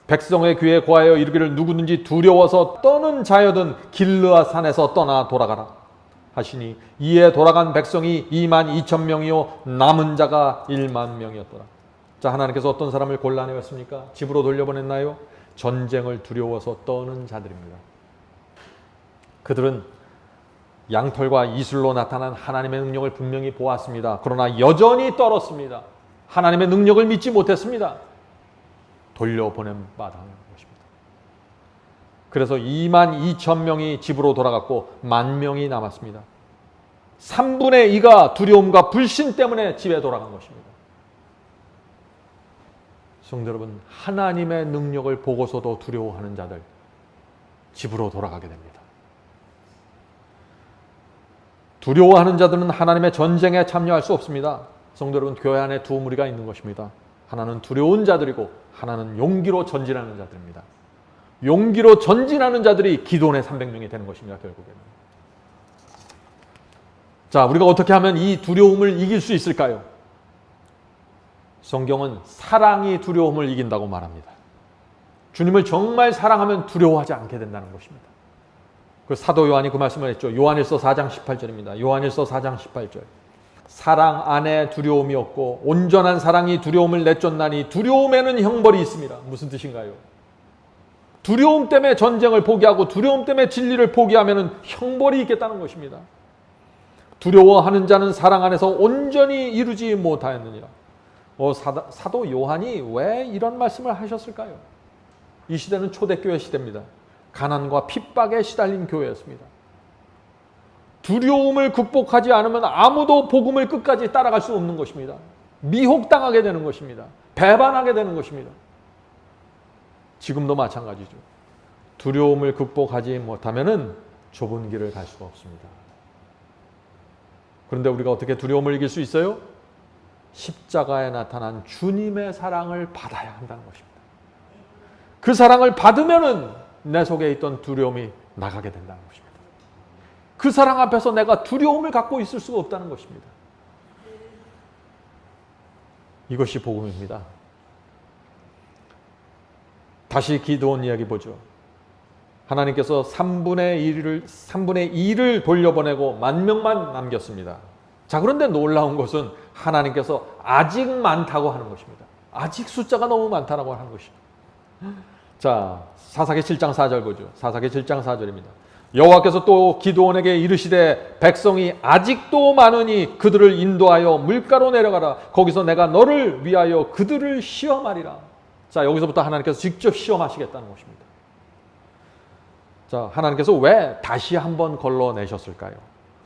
백성의 귀에 고하여 이르기를 누구든지 두려워서 떠는 자여든 길르앗 산에서 떠나 돌아가라 하시니 이에 돌아간 백성이 22,000명이요 남은 자가 10,000명이었더라. 자, 하나님께서 어떤 사람을 골라내었습니까? 집으로 돌려보냈나요? 전쟁을 두려워서 떠는 자들입니다. 그들은 양털과 이슬로 나타난 하나님의 능력을 분명히 보았습니다. 그러나 여전히 떨었습니다. 하나님의 능력을 믿지 못했습니다. 돌려보낸 마당인 것입니다. 그래서 22,000명이 집으로 돌아갔고 10,000명이 남았습니다. 3분의 2가 두려움과 불신 때문에 집에 돌아간 것입니다. 성도 여러분, 하나님의 능력을 보고서도 두려워하는 자들 집으로 돌아가게 됩니다. 두려워하는 자들은 하나님의 전쟁에 참여할 수 없습니다. 성도 여러분, 교회 안에 두 무리가 있는 것입니다. 하나는 두려운 자들이고 하나는 용기로 전진하는 자들입니다. 용기로 전진하는 자들이 기드온의 300명이 되는 것입니다. 결국에는. 자, 우리가 어떻게 하면 이 두려움을 이길 수 있을까요? 성경은 사랑이 두려움을 이긴다고 말합니다. 주님을 정말 사랑하면 두려워하지 않게 된다는 것입니다. 그 사도 요한이 그 말씀을 했죠. 요한일서 4장 18절입니다. 요한일서 4장 18절. 사랑 안에 두려움이 없고 온전한 사랑이 두려움을 내쫓나니 두려움에는 형벌이 있습니다. 무슨 뜻인가요? 두려움 때문에 전쟁을 포기하고 두려움 때문에 진리를 포기하면 형벌이 있겠다는 것입니다. 두려워하는 자는 사랑 안에서 온전히 이루지 못하였느니라. 사도 요한이 왜 이런 말씀을 하셨을까요? 이 시대는 초대교회 시대입니다. 가난과 핍박에 시달린 교회였습니다. 두려움을 극복하지 않으면 아무도 복음을 끝까지 따라갈 수 없는 것입니다. 미혹당하게 되는 것입니다. 배반하게 되는 것입니다. 지금도 마찬가지죠. 두려움을 극복하지 못하면 좁은 길을 갈 수가 없습니다. 그런데 우리가 어떻게 두려움을 이길 수 있어요? 십자가에 나타난 주님의 사랑을 받아야 한다는 것입니다. 그 사랑을 받으면은 내 속에 있던 두려움이 나가게 된다는 것입니다. 그 사랑 앞에서 내가 두려움을 갖고 있을 수가 없다는 것입니다. 이것이 복음입니다. 다시 기드온 이야기 보죠. 하나님께서 3분의 2를 돌려보내고 10,000명만 남겼습니다. 자, 그런데 놀라운 것은 하나님께서 아직 많다고 하는 것입니다. 아직 숫자가 너무 많다고 하는 것입니다. 자, 사사기 7장 4절 보죠. 사사기 7장 4절입니다. 여호와께서 또 기드온에게 이르시되 백성이 아직도 많으니 그들을 인도하여 물가로 내려가라. 거기서 내가 너를 위하여 그들을 시험하리라. 자, 여기서부터 하나님께서 직접 시험하시겠다는 것입니다. 자, 하나님께서 왜 다시 한번 걸러내셨을까요?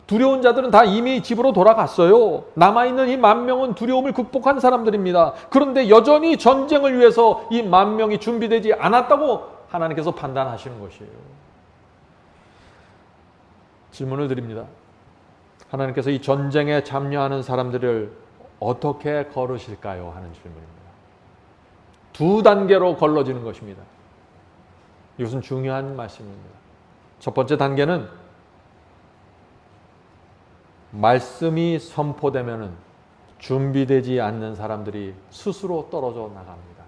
두려운 자들은 다 이미 집으로 돌아갔어요. 남아있는 이 10,000명은 두려움을 극복한 사람들입니다. 그런데 여전히 전쟁을 위해서 이 10,000명이 준비되지 않았다고 하나님께서 판단하시는 것이에요. 질문을 드립니다. 하나님께서 이 전쟁에 참여하는 사람들을 어떻게 거르실까요? 하는 질문입니다. 두 단계로 걸러지는 것입니다. 이것은 중요한 말씀입니다. 첫 번째 단계는 말씀이 선포되면 준비되지 않는 사람들이 스스로 떨어져 나갑니다.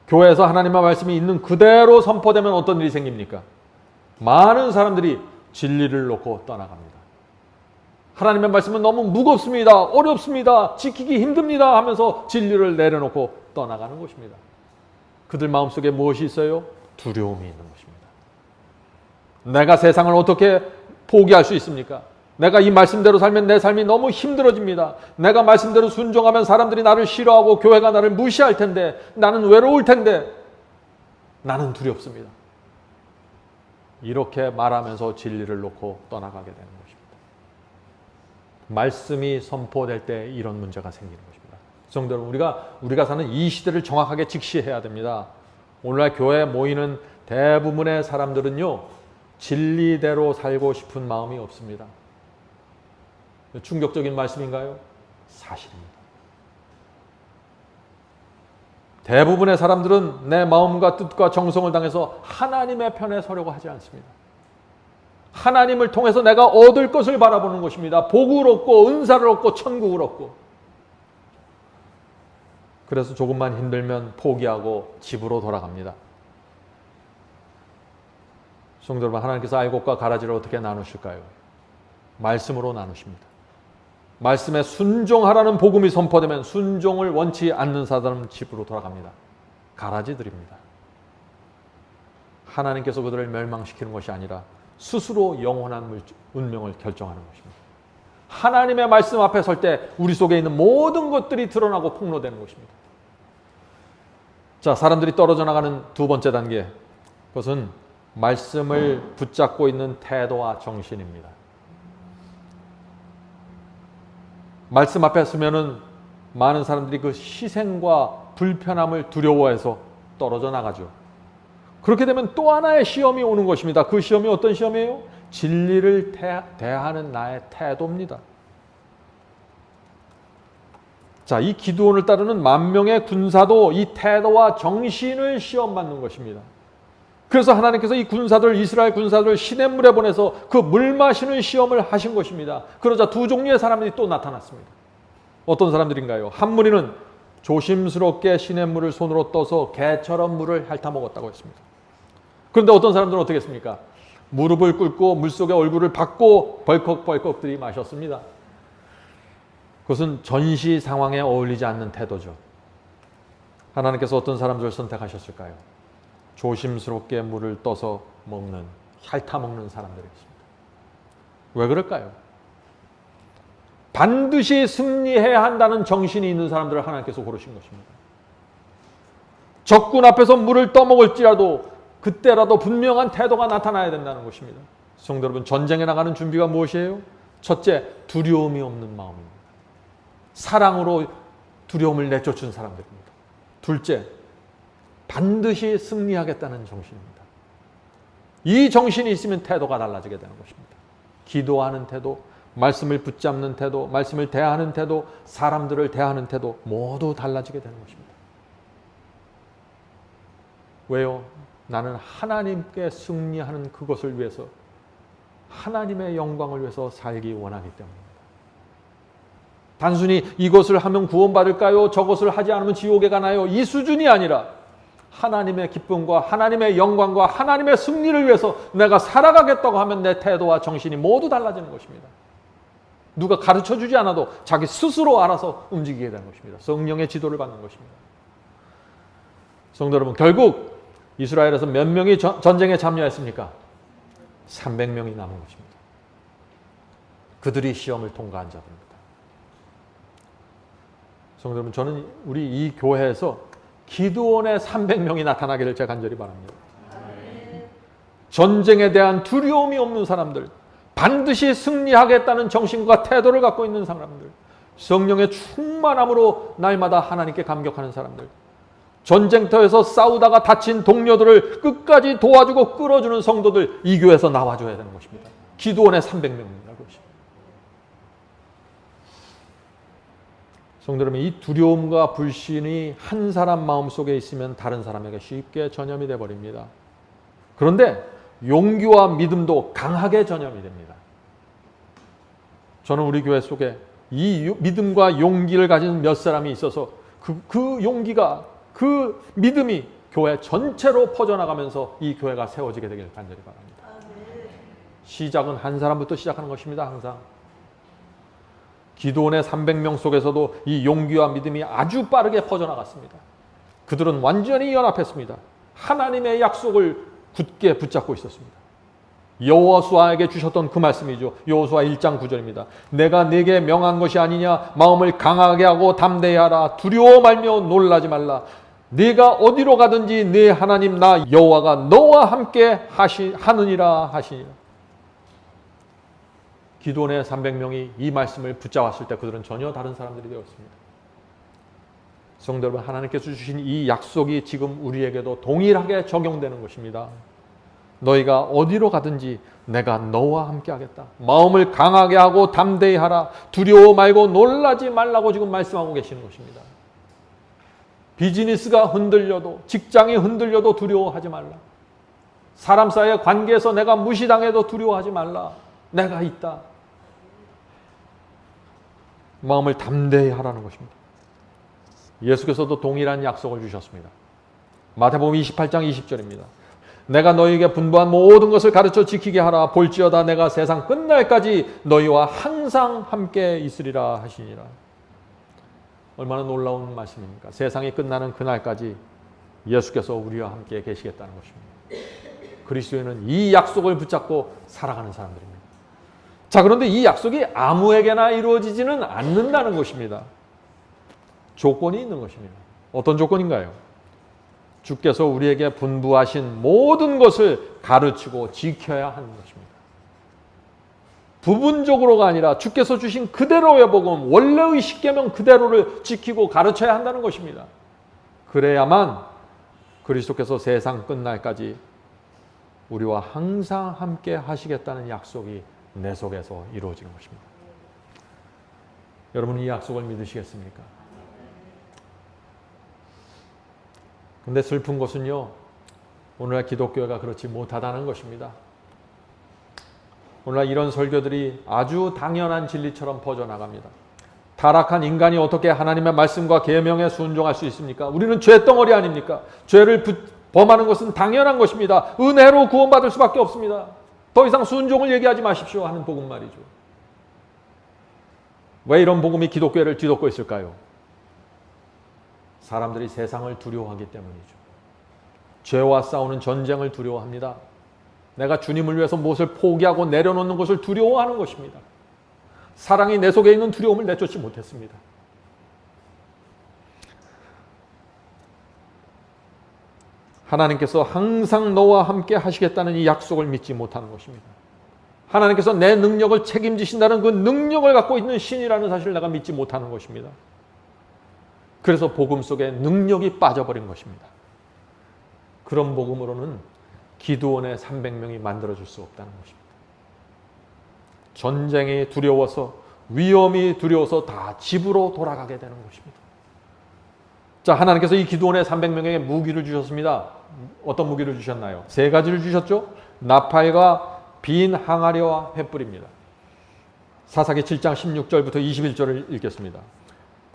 교회에서 하나님의 말씀이 있는 그대로 선포되면 어떤 일이 생깁니까? 많은 사람들이 진리를 놓고 떠나갑니다. 하나님의 말씀은 너무 무겁습니다. 어렵습니다. 지키기 힘듭니다 하면서 진리를 내려놓고 떠나가는 것입니다. 그들 마음속에 무엇이 있어요? 두려움이 있는 것입니다. 내가 세상을 어떻게 포기할 수 있습니까? 내가 이 말씀대로 살면 내 삶이 너무 힘들어집니다. 내가 말씀대로 순종하면 사람들이 나를 싫어하고 교회가 나를 무시할 텐데, 나는 외로울 텐데, 나는 두렵습니다. 이렇게 말하면서 진리를 놓고 떠나가게 되는 것입니다. 말씀이 선포될 때 이런 문제가 생기는 것입니다. 성도 여러분, 우리가 사는 이 시대를 정확하게 직시해야 됩니다. 오늘날 교회에 모이는 대부분의 사람들은요, 진리대로 살고 싶은 마음이 없습니다. 충격적인 말씀인가요? 사실입니다. 대부분의 사람들은 내 마음과 뜻과 정성을 당해서 하나님의 편에 서려고 하지 않습니다. 하나님을 통해서 내가 얻을 것을 바라보는 것입니다. 복을 얻고 은사를 얻고 천국을 얻고. 그래서 조금만 힘들면 포기하고 집으로 돌아갑니다. 성도 여러분, 하나님께서 알곡과 가라지를 어떻게 나누실까요? 말씀으로 나누십니다. 말씀에 순종하라는 복음이 선포되면 순종을 원치 않는 사람은 집으로 돌아갑니다. 가라지들입니다. 하나님께서 그들을 멸망시키는 것이 아니라 스스로 영원한 운명을 결정하는 것입니다. 하나님의 말씀 앞에 설 때 우리 속에 있는 모든 것들이 드러나고 폭로되는 것입니다. 자, 사람들이 떨어져 나가는 두 번째 단계, 그것은 말씀을 붙잡고 있는 태도와 정신입니다. 말씀 앞에 서면은 많은 사람들이 그 희생과 불편함을 두려워해서 떨어져 나가죠. 그렇게 되면 또 하나의 시험이 오는 것입니다. 그 시험이 어떤 시험이에요? 진리를 대하는 나의 태도입니다. 자, 이 기드온을 따르는 만명의 군사도 이 태도와 정신을 시험받는 것입니다. 그래서 하나님께서 이 군사들, 이스라엘 군사들을 시냇물에 보내서 그 물 마시는 시험을 하신 것입니다. 그러자 두 종류의 사람들이 또 나타났습니다. 어떤 사람들인가요? 한 무리는 조심스럽게 시냇물을 손으로 떠서 개처럼 물을 핥아 먹었다고 했습니다. 그런데 어떤 사람들은 어떻게 했습니까? 무릎을 꿇고 물속에 얼굴을 박고 벌컥벌컥 들이마셨습니다. 그것은 전시 상황에 어울리지 않는 태도죠. 하나님께서 어떤 사람들을 선택하셨을까요? 조심스럽게 물을 떠서 먹는, 핥아먹는 사람들이었습니다. 왜 그럴까요? 반드시 승리해야 한다는 정신이 있는 사람들을 하나님께서 고르신 것입니다. 적군 앞에서 물을 떠먹을지라도 그때라도 분명한 태도가 나타나야 된다는 것입니다. 성도 여러분, 전쟁에 나가는 준비가 무엇이에요? 첫째, 두려움이 없는 마음입니다. 사랑으로 두려움을 내쫓은 사람들입니다. 둘째, 반드시 승리하겠다는 정신입니다. 이 정신이 있으면 태도가 달라지게 되는 것입니다. 기도하는 태도, 말씀을 붙잡는 태도, 말씀을 대하는 태도, 사람들을 대하는 태도 모두 달라지게 되는 것입니다. 왜요? 나는 하나님께 승리하는 그것을 위해서, 하나님의 영광을 위해서 살기 원하기 때문입니다. 단순히 이것을 하면 구원받을까요? 저것을 하지 않으면 지옥에 가나요? 이 수준이 아니라 하나님의 기쁨과 하나님의 영광과 하나님의 승리를 위해서 내가 살아가겠다고 하면 내 태도와 정신이 모두 달라지는 것입니다. 누가 가르쳐주지 않아도 자기 스스로 알아서 움직이게 되는 것입니다. 성령의 지도를 받는 것입니다. 성도 여러분, 결국 이스라엘에서 몇 명이 전쟁에 참여했습니까? 300명이 남은 것입니다. 그들이 시험을 통과한 자들입니다. 성도 여러분, 저는 우리 이 교회에서 기드온의 300명이 나타나기를 제가 간절히 바랍니다. 전쟁에 대한 두려움이 없는 사람들, 반드시 승리하겠다는 정신과 태도를 갖고 있는 사람들, 성령의 충만함으로 날마다 하나님께 감격하는 사람들, 전쟁터에서 싸우다가 다친 동료들을 끝까지 도와주고 끌어주는 성도들, 이 교회에서 나와줘야 되는 것입니다. 기드온의 300명입니다. 성도 여러분, 이 두려움과 불신이 한 사람 마음속에 있으면 다른 사람에게 쉽게 전염이 되어버립니다. 그런데 용기와 믿음도 강하게 전염이 됩니다. 저는 우리 교회 속에 이 믿음과 용기를 가진 몇 사람이 있어서 그 용기가, 그 믿음이 교회 전체로 퍼져나가면서 이 교회가 세워지게 되길 간절히 바랍니다. 시작은 한 사람부터 시작하는 것입니다. 항상 기드온의 300명 속에서도 이 용기와 믿음이 아주 빠르게 퍼져나갔습니다. 그들은 완전히 연합했습니다. 하나님의 약속을 굳게 붙잡고 있었습니다. 여호수아에게 주셨던 그 말씀이죠. 여호수아 1장 9절입니다. 내가 네게 명한 것이 아니냐. 마음을 강하게 하고 담대히 하라. 두려워 말며 놀라지 말라. 네가 어디로 가든지 네 하나님 나 여호와가 너와 함께 하느니라 하시니라. 기드온의 300명이 이 말씀을 붙잡았을 때 그들은 전혀 다른 사람들이 되었습니다. 성도 여러분, 하나님께서 주신 이 약속이 지금 우리에게도 동일하게 적용되는 것입니다. 너희가 어디로 가든지 내가 너와 함께 하겠다. 마음을 강하게 하고 담대히 하라. 두려워 말고 놀라지 말라고 지금 말씀하고 계시는 것입니다. 비즈니스가 흔들려도, 직장이 흔들려도 두려워하지 말라. 사람 사이의 관계에서 내가 무시당해도 두려워하지 말라. 내가 있다. 마음을 담대히 하라는 것입니다. 예수께서도 동일한 약속을 주셨습니다. 마태복음 28장 20절입니다. 내가 너희에게 분부한 모든 것을 가르쳐 지키게 하라. 볼지어다 내가 세상 끝날까지 너희와 항상 함께 있으리라 하시니라. 얼마나 놀라운 말씀입니까? 세상이 끝나는 그날까지 예수께서 우리와 함께 계시겠다는 것입니다. 그리스도인은 이 약속을 붙잡고 살아가는 사람들입니다. 자, 그런데 이 약속이 아무에게나 이루어지지는 않는다는 것입니다. 조건이 있는 것입니다. 어떤 조건인가요? 주께서 우리에게 분부하신 모든 것을 가르치고 지켜야 하는 것입니다. 부분적으로가 아니라 주께서 주신 그대로의 복음, 원래의 십계명 그대로를 지키고 가르쳐야 한다는 것입니다. 그래야만 그리스도께서 세상 끝날까지 우리와 항상 함께 하시겠다는 약속이 내 속에서 이루어지는 것입니다. 여러분, 이 약속을 믿으시겠습니까? 근데 슬픈 것은요, 오늘날 기독교회가 그렇지 못하다는 것입니다. 오늘날 이런 설교들이 아주 당연한 진리처럼 퍼져나갑니다. 타락한 인간이 어떻게 하나님의 말씀과 계명에 순종할 수 있습니까? 우리는 죄덩어리 아닙니까? 죄를 범하는 것은 당연한 것입니다. 은혜로 구원받을 수밖에 없습니다. 더 이상 순종을 얘기하지 마십시오 하는 복음 말이죠. 왜 이런 복음이 기독교회를 뒤덮고 있을까요? 사람들이 세상을 두려워하기 때문이죠. 죄와 싸우는 전쟁을 두려워합니다. 내가 주님을 위해서 무엇을 포기하고 내려놓는 것을 두려워하는 것입니다. 사랑이 내 속에 있는 두려움을 내쫓지 못했습니다. 하나님께서 항상 너와 함께 하시겠다는 이 약속을 믿지 못하는 것입니다. 하나님께서 내 능력을 책임지신다는 그 능력을 갖고 있는 신이라는 사실을 내가 믿지 못하는 것입니다. 그래서 복음 속에 능력이 빠져버린 것입니다. 그런 복음으로는 기드온의 300명이 만들어질 수 없다는 것입니다. 전쟁이 두려워서, 위험이 두려워서 다 집으로 돌아가게 되는 것입니다. 자, 하나님께서 이 기드온의 300명에게 무기를 주셨습니다. 어떤 무기를 주셨나요? 세 가지를 주셨죠. 나팔과 빈 항아리와 횃불입니다. 사사기 7장 16절부터 21절을 읽겠습니다.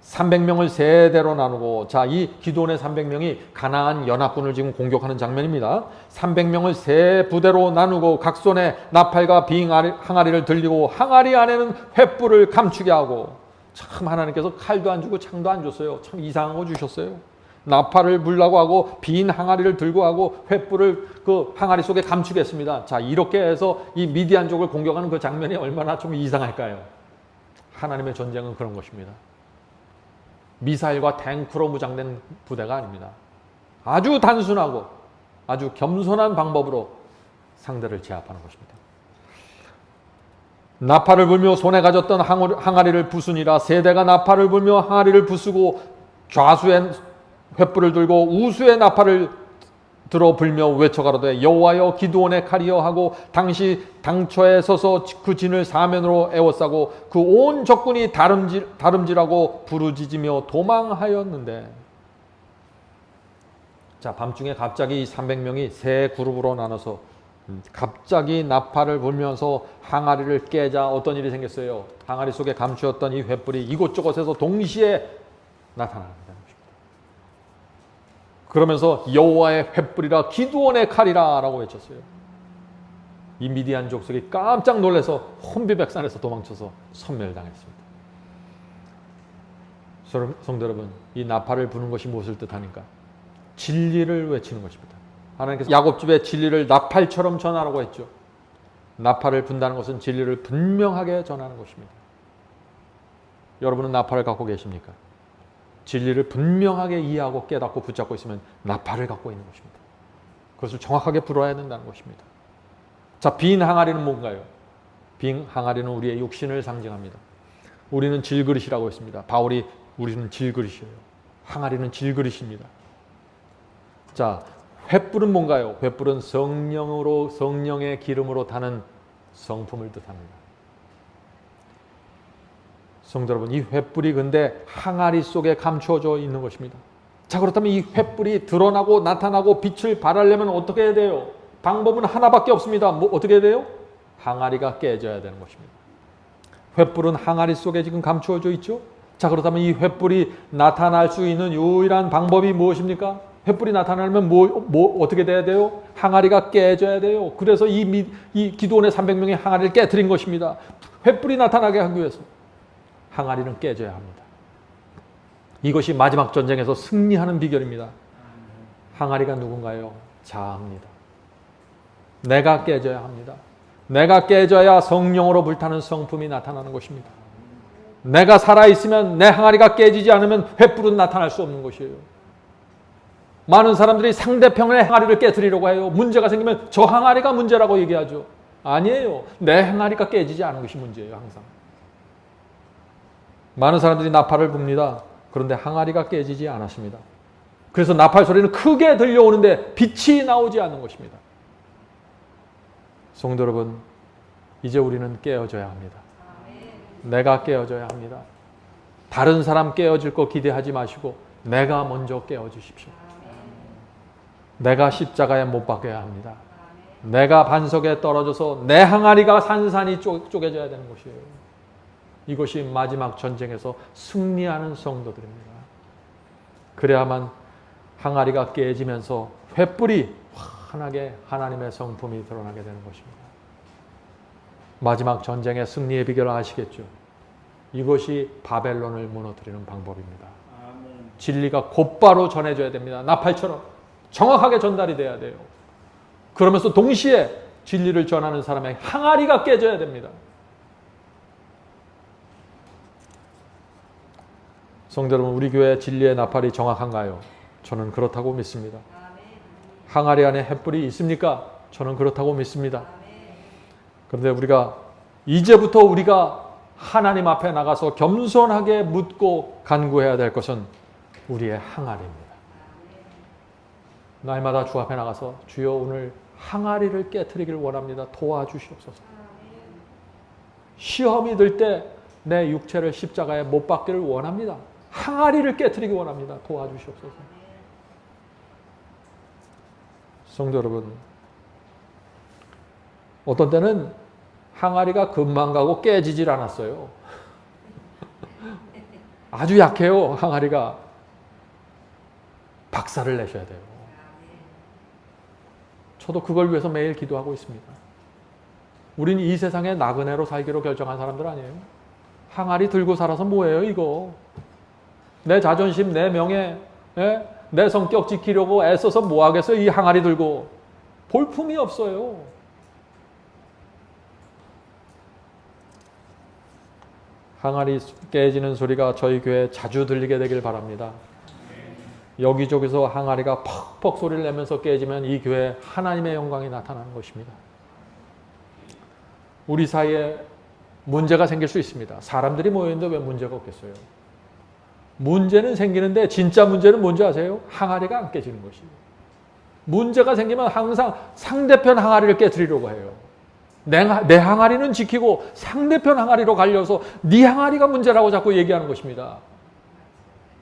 300명을 세 대로 나누고, 자, 이 기드온의 300명이 가나안 연합군을 지금 공격하는 장면입니다. 300명을 세 부대로 나누고 각 손에 나팔과 빈 항아리를 들리고 항아리 안에는 횃불을 감추게 하고, 참 하나님께서 칼도 안 주고 창도 안 줬어요. 참 이상한 거 주셨어요. 나팔을 불라고 하고 빈 항아리를 들고 하고 횃불을 그 항아리 속에 감추겠습니다. 자, 이렇게 해서 이 미디안족을 공격하는 그 장면이 얼마나 좀 이상할까요? 하나님의 전쟁은 그런 것입니다. 미사일과 탱크로 무장된 부대가 아닙니다. 아주 단순하고 아주 겸손한 방법으로 상대를 제압하는 것입니다. 나팔을 불며 손에 가졌던 항아리를 부수니라. 세대가 나팔을 불며 항아리를 부수고 좌수에 횃불을 들고 우수에 나팔을 들어 불며 외쳐가로되 여호와여 기드온의 칼이여 하고 당시 당초에 서서 그 진을 사면으로 에워싸고 그 온 적군이 다름질하고 부르짖으며 도망하였는데, 자, 밤중에 갑자기 300명이 세 그룹으로 나눠서 갑자기 나팔을 불면서 항아리를 깨자 어떤 일이 생겼어요? 항아리 속에 감추었던 이 횃불이 이곳저곳에서 동시에 나타납니다. 그러면서 여호와의 횃불이라 기드온의 칼이라 라고 외쳤어요. 이 미디안 족속이 깜짝 놀라서 혼비백산에서 도망쳐서 섬멸당했습니다. 성도 여러분, 이 나팔을 부는 것이 무엇을 뜻하니까? 진리를 외치는 것입니다. 하나님께서 야곱집에 진리를 나팔처럼 전하라고 했죠. 나팔을 분다는 것은 진리를 분명하게 전하는 것입니다. 여러분은 나팔을 갖고 계십니까? 진리를 분명하게 이해하고 깨닫고 붙잡고 있으면 나팔을 갖고 있는 것입니다. 그것을 정확하게 불어야 된다는 것입니다. 자, 빈 항아리는 뭔가요? 빈 항아리는 우리의 육신을 상징합니다. 우리는 질그릇이라고 했습니다. 바울이 우리는 질그릇이에요. 항아리는 질그릇입니다. 자, 횃불은 뭔가요? 횃불은 성령의 기름으로 타는 성품을 뜻합니다. 성도 여러분, 이 횃불이 근데 항아리 속에 감추어져 있는 것입니다. 자, 그렇다면 이 횃불이 드러나고 나타나고 빛을 발하려면 어떻게 해야 돼요? 방법은 하나밖에 없습니다. 어떻게 해야 돼요? 항아리가 깨져야 되는 것입니다. 횃불은 항아리 속에 지금 감추어져 있죠? 자, 그렇다면 이 횃불이 나타날 수 있는 유일한 방법이 무엇입니까? 횃불이 나타나려면 어떻게 돼야 돼요? 항아리가 깨져야 돼요. 그래서 이 기드온의 300명의 항아리를 깨뜨린 것입니다. 횃불이 나타나게 하기 위해서 항아리는 깨져야 합니다. 이것이 마지막 전쟁에서 승리하는 비결입니다. 항아리가 누군가요? 자아입니다. 내가 깨져야 합니다. 내가 깨져야 성령으로 불타는 성품이 나타나는 것입니다. 내가 살아있으면 내 항아리가 깨지지 않으면 횃불은 나타날 수 없는 것이에요. 많은 사람들이 상대편의 항아리를 깨뜨리려고 해요. 문제가 생기면 저 항아리가 문제라고 얘기하죠. 아니에요. 내 항아리가 깨지지 않은 것이 문제예요. 항상. 많은 사람들이 나팔을 붑니다. 그런데 항아리가 깨지지 않았습니다. 그래서 나팔 소리는 크게 들려오는데 빛이 나오지 않는 것입니다. 성도 여러분, 이제 우리는 깨어져야 합니다. 내가 깨어져야 합니다. 다른 사람 깨어질 거 기대하지 마시고 내가 먼저 깨어지십시오. 내가 십자가에 못 박혀야 합니다. 내가 반석에 떨어져서 내 항아리가 산산이 쪼개져야 되는 것이에요. 이것이 마지막 전쟁에서 승리하는 성도들입니다. 그래야만 항아리가 깨지면서 횃불이 환하게 하나님의 성품이 드러나게 되는 것입니다. 마지막 전쟁의 승리의 비결을 아시겠죠? 이것이 바벨론을 무너뜨리는 방법입니다. 진리가 곧바로 전해져야 됩니다. 나팔처럼 정확하게 전달이 돼야 돼요. 그러면서 동시에 진리를 전하는 사람의 항아리가 깨져야 됩니다. 성도 여러분, 우리 교회 진리의 나팔이 정확한가요? 저는 그렇다고 믿습니다. 항아리 안에 횃불이 있습니까? 저는 그렇다고 믿습니다. 그런데 이제부터 우리가 하나님 앞에 나가서 겸손하게 묻고 간구해야 될 것은 우리의 항아리입니다. 날마다 주 앞에 나가서 주여 오늘 항아리를 깨트리길 원합니다. 도와주시옵소서. 시험이 들 때 내 육체를 십자가에 못 박기를 원합니다. 항아리를 깨트리기 원합니다. 도와주시옵소서. 성도 여러분, 어떤 때는 항아리가 금방 가고 깨지질 않았어요. 아주 약해요. 항아리가. 박살을 내셔야 돼요. 저도 그걸 위해서 매일 기도하고 있습니다. 우린 이 세상에 나그네로 살기로 결정한 사람들 아니에요. 항아리 들고 살아서 뭐예요 이거. 내 자존심, 내 명예, 내 성격 지키려고 애써서 뭐 하겠어요. 이 항아리 들고. 볼품이 없어요. 항아리 깨지는 소리가 저희 교회에 자주 들리게 되길 바랍니다. 여기저기서 항아리가 퍽퍽 소리를 내면서 깨지면 이 교회에 하나님의 영광이 나타나는 것입니다. 우리 사이에 문제가 생길 수 있습니다. 사람들이 모여있는데 왜 문제가 없겠어요? 문제는 생기는데 진짜 문제는 뭔지 아세요? 항아리가 안 깨지는 것이에요. 문제가 생기면 항상 상대편 항아리를 깨트리려고 해요. 내 항아리는 지키고 상대편 항아리로 갈려서 네 항아리가 문제라고 자꾸 얘기하는 것입니다.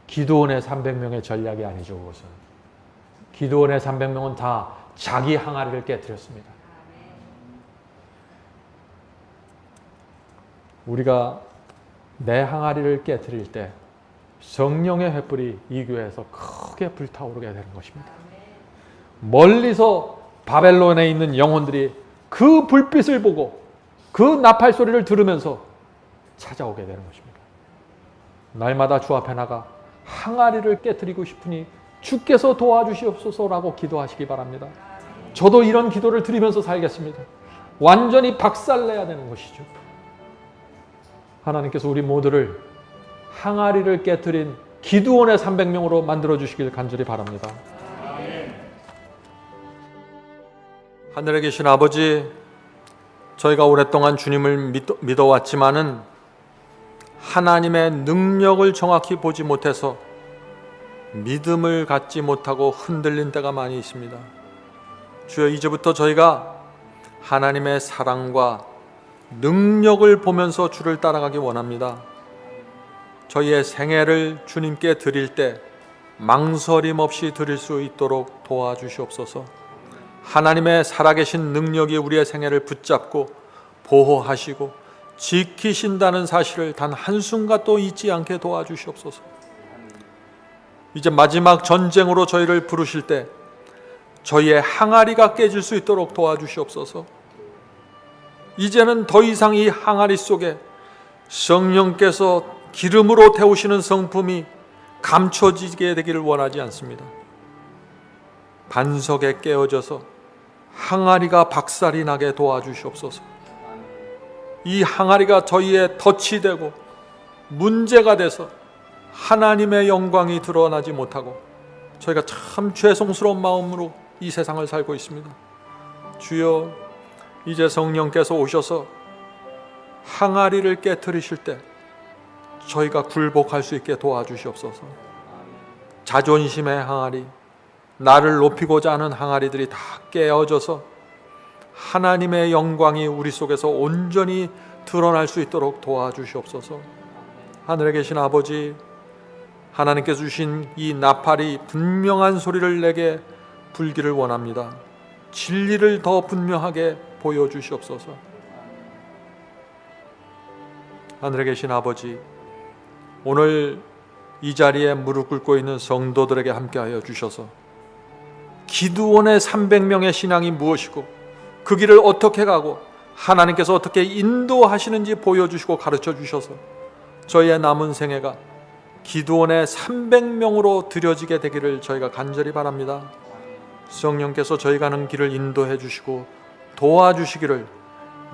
기드온의 300명의 전략이 아니죠. 그것은. 기드온의 300명은 다 자기 항아리를 깨트렸습니다. 우리가 내 항아리를 깨트릴 때 성령의 횃불이 이 교회에서 크게 불타오르게 되는 것입니다. 멀리서 바벨론에 있는 영혼들이 그 불빛을 보고 그 나팔 소리를 들으면서 찾아오게 되는 것입니다. 날마다 주 앞에 나가 항아리를 깨뜨리고 싶으니 주께서 도와주시옵소서라고 기도하시기 바랍니다. 저도 이런 기도를 드리면서 살겠습니다. 완전히 박살내야 되는 것이죠. 하나님께서 우리 모두를 항아리를 깨뜨린 기드온의 300명으로 만들어주시길 간절히 바랍니다. 하늘에 계신 아버지, 저희가 오랫동안 주님을 믿어왔지만은 하나님의 능력을 정확히 보지 못해서 믿음을 갖지 못하고 흔들린 때가 많이 있습니다. 주여, 이제부터 저희가 하나님의 사랑과 능력을 보면서 주를 따라가기 원합니다. 저희의 생애를 주님께 드릴 때 망설임 없이 드릴 수 있도록 도와주시옵소서. 하나님의 살아계신 능력이 우리의 생애를 붙잡고 보호하시고 지키신다는 사실을 단 한순간도 잊지 않게 도와주시옵소서. 이제 마지막 전쟁으로 저희를 부르실 때 저희의 항아리가 깨질 수 있도록 도와주시옵소서. 이제는 더 이상 이 항아리 속에 성령께서 기름으로 태우시는 성품이 감춰지게 되기를 원하지 않습니다. 반석에 깨어져서 항아리가 박살이 나게 도와주시옵소서. 이 항아리가 저희의 덫이 되고 문제가 돼서 하나님의 영광이 드러나지 못하고 저희가 참 죄송스러운 마음으로 이 세상을 살고 있습니다. 주여, 이제 성령께서 오셔서 항아리를 깨트리실 때 저희가 굴복할 수 있게 도와주시옵소서. 자존심의 항아리, 나를 높이고자 하는 항아리들이 다 깨어져서 하나님의 영광이 우리 속에서 온전히 드러날 수 있도록 도와주시옵소서. 하늘에 계신 아버지, 하나님께서 주신 이 나팔이 분명한 소리를 내게 불기를 원합니다. 진리를 더 분명하게 보여주시옵소서. 하늘에 계신 아버지, 오늘 이 자리에 무릎 꿇고 있는 성도들에게 함께하여 주셔서 기드온의 300명의 신앙이 무엇이고 그 길을 어떻게 가고 하나님께서 어떻게 인도하시는지 보여주시고 가르쳐 주셔서 저희의 남은 생애가 기드온의 300명으로 드려지게 되기를 저희가 간절히 바랍니다. 성령께서 저희 가는 길을 인도해 주시고 도와주시기를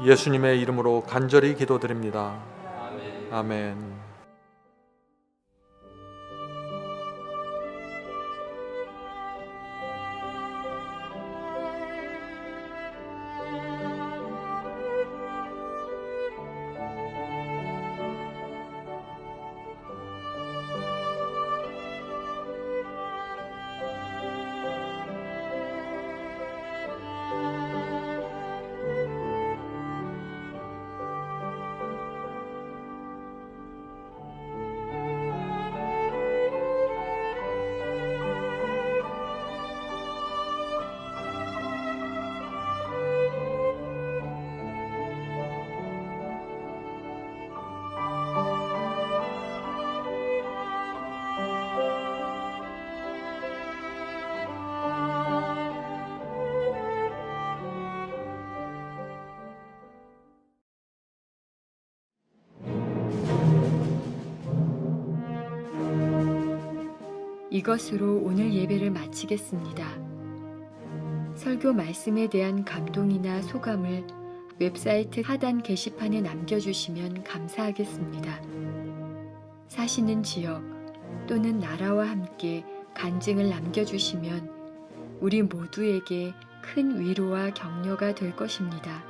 예수님의 이름으로 간절히 기도드립니다. 아멘. 이것으로 오늘 예배를 마치겠습니다. 설교 말씀에 대한 감동이나 소감을 웹사이트 하단 게시판에 남겨주시면 감사하겠습니다. 사시는 지역 또는 나라와 함께 간증을 남겨주시면 우리 모두에게 큰 위로와 격려가 될 것입니다.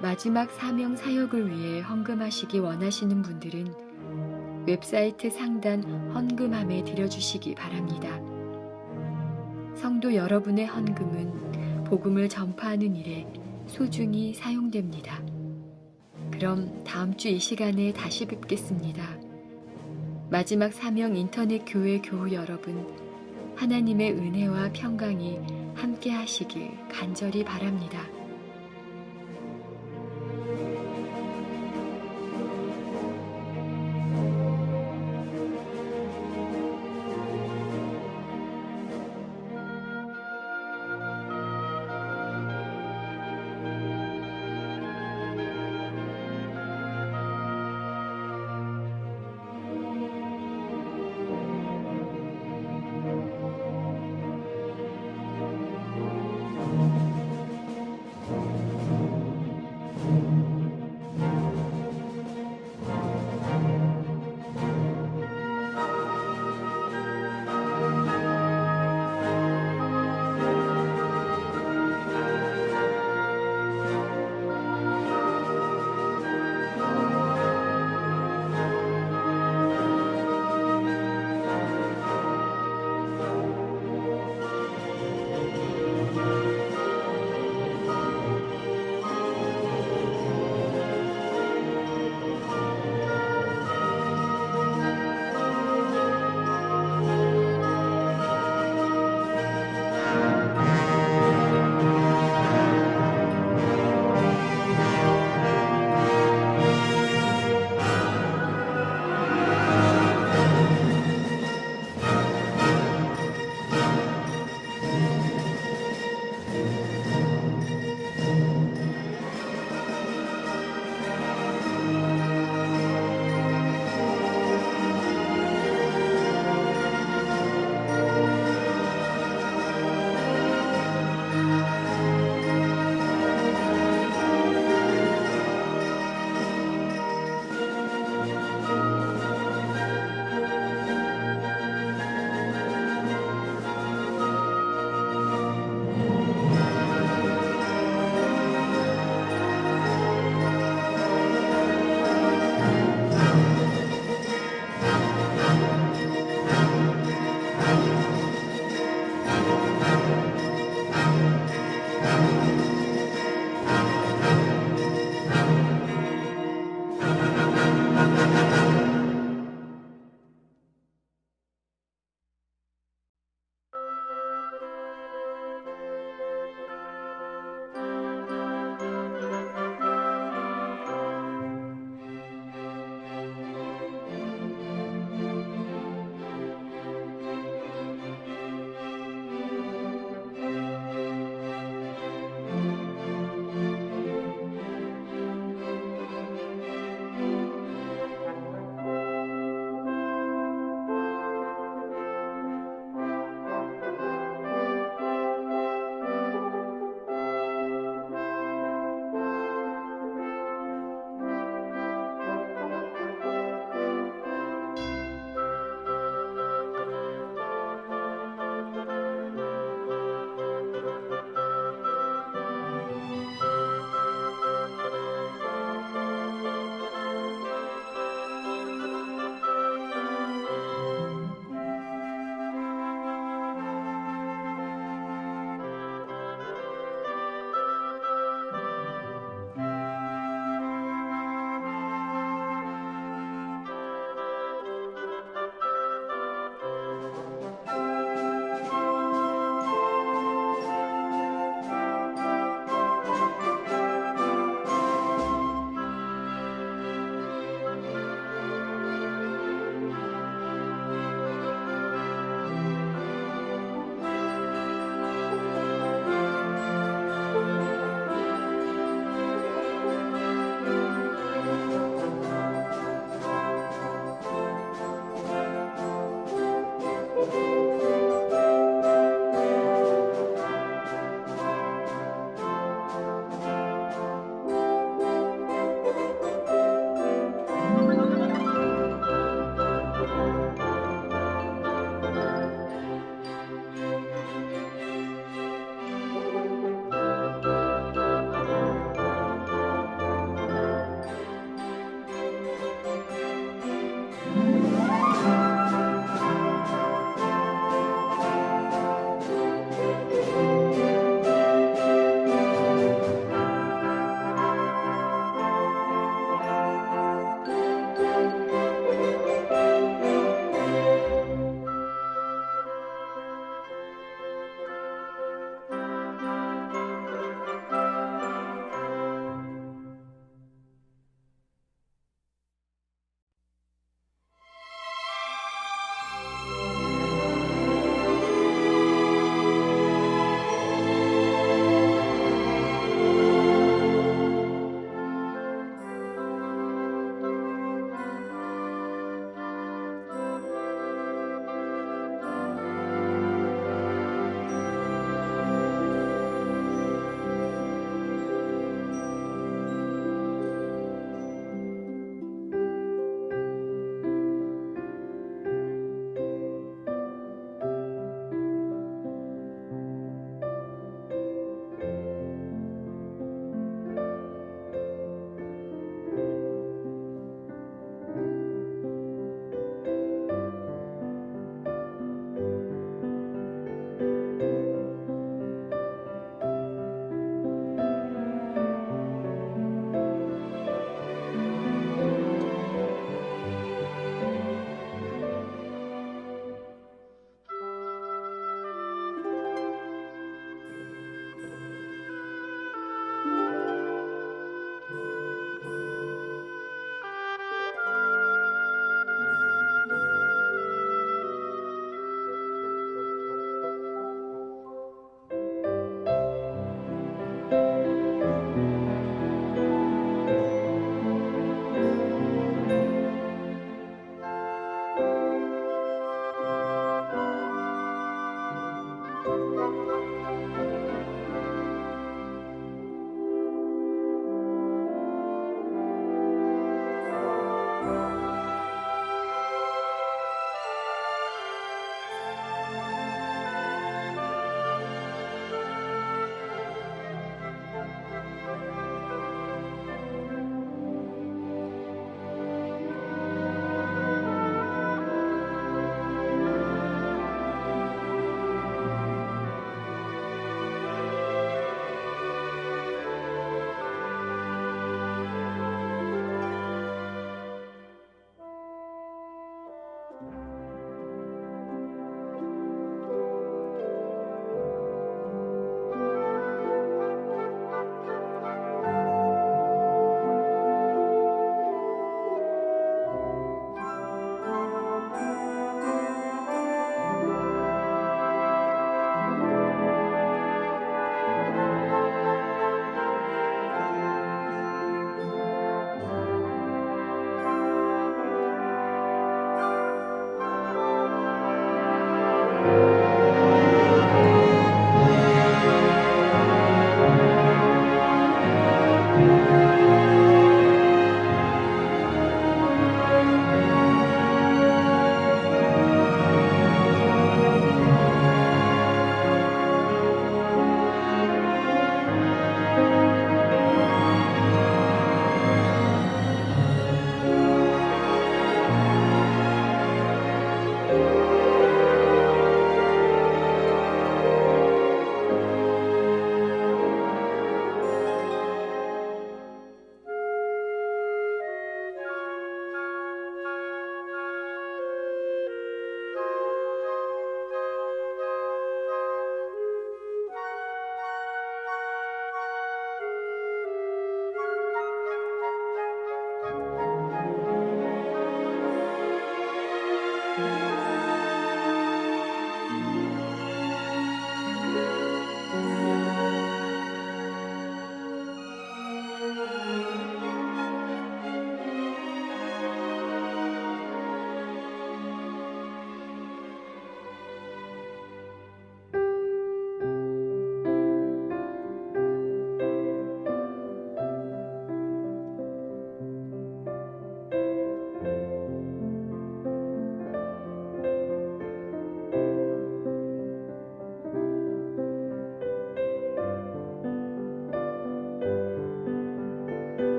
마지막 사명 사역을 위해 헌금하시기 원하시는 분들은 웹사이트 상단 헌금함에 드려주시기 바랍니다. 성도 여러분의 헌금은 복음을 전파하는 일에 소중히 사용됩니다. 그럼 다음 주 이 시간에 다시 뵙겠습니다. 마지막 사명 인터넷 교회 교우 여러분, 하나님의 은혜와 평강이 함께 하시길 간절히 바랍니다.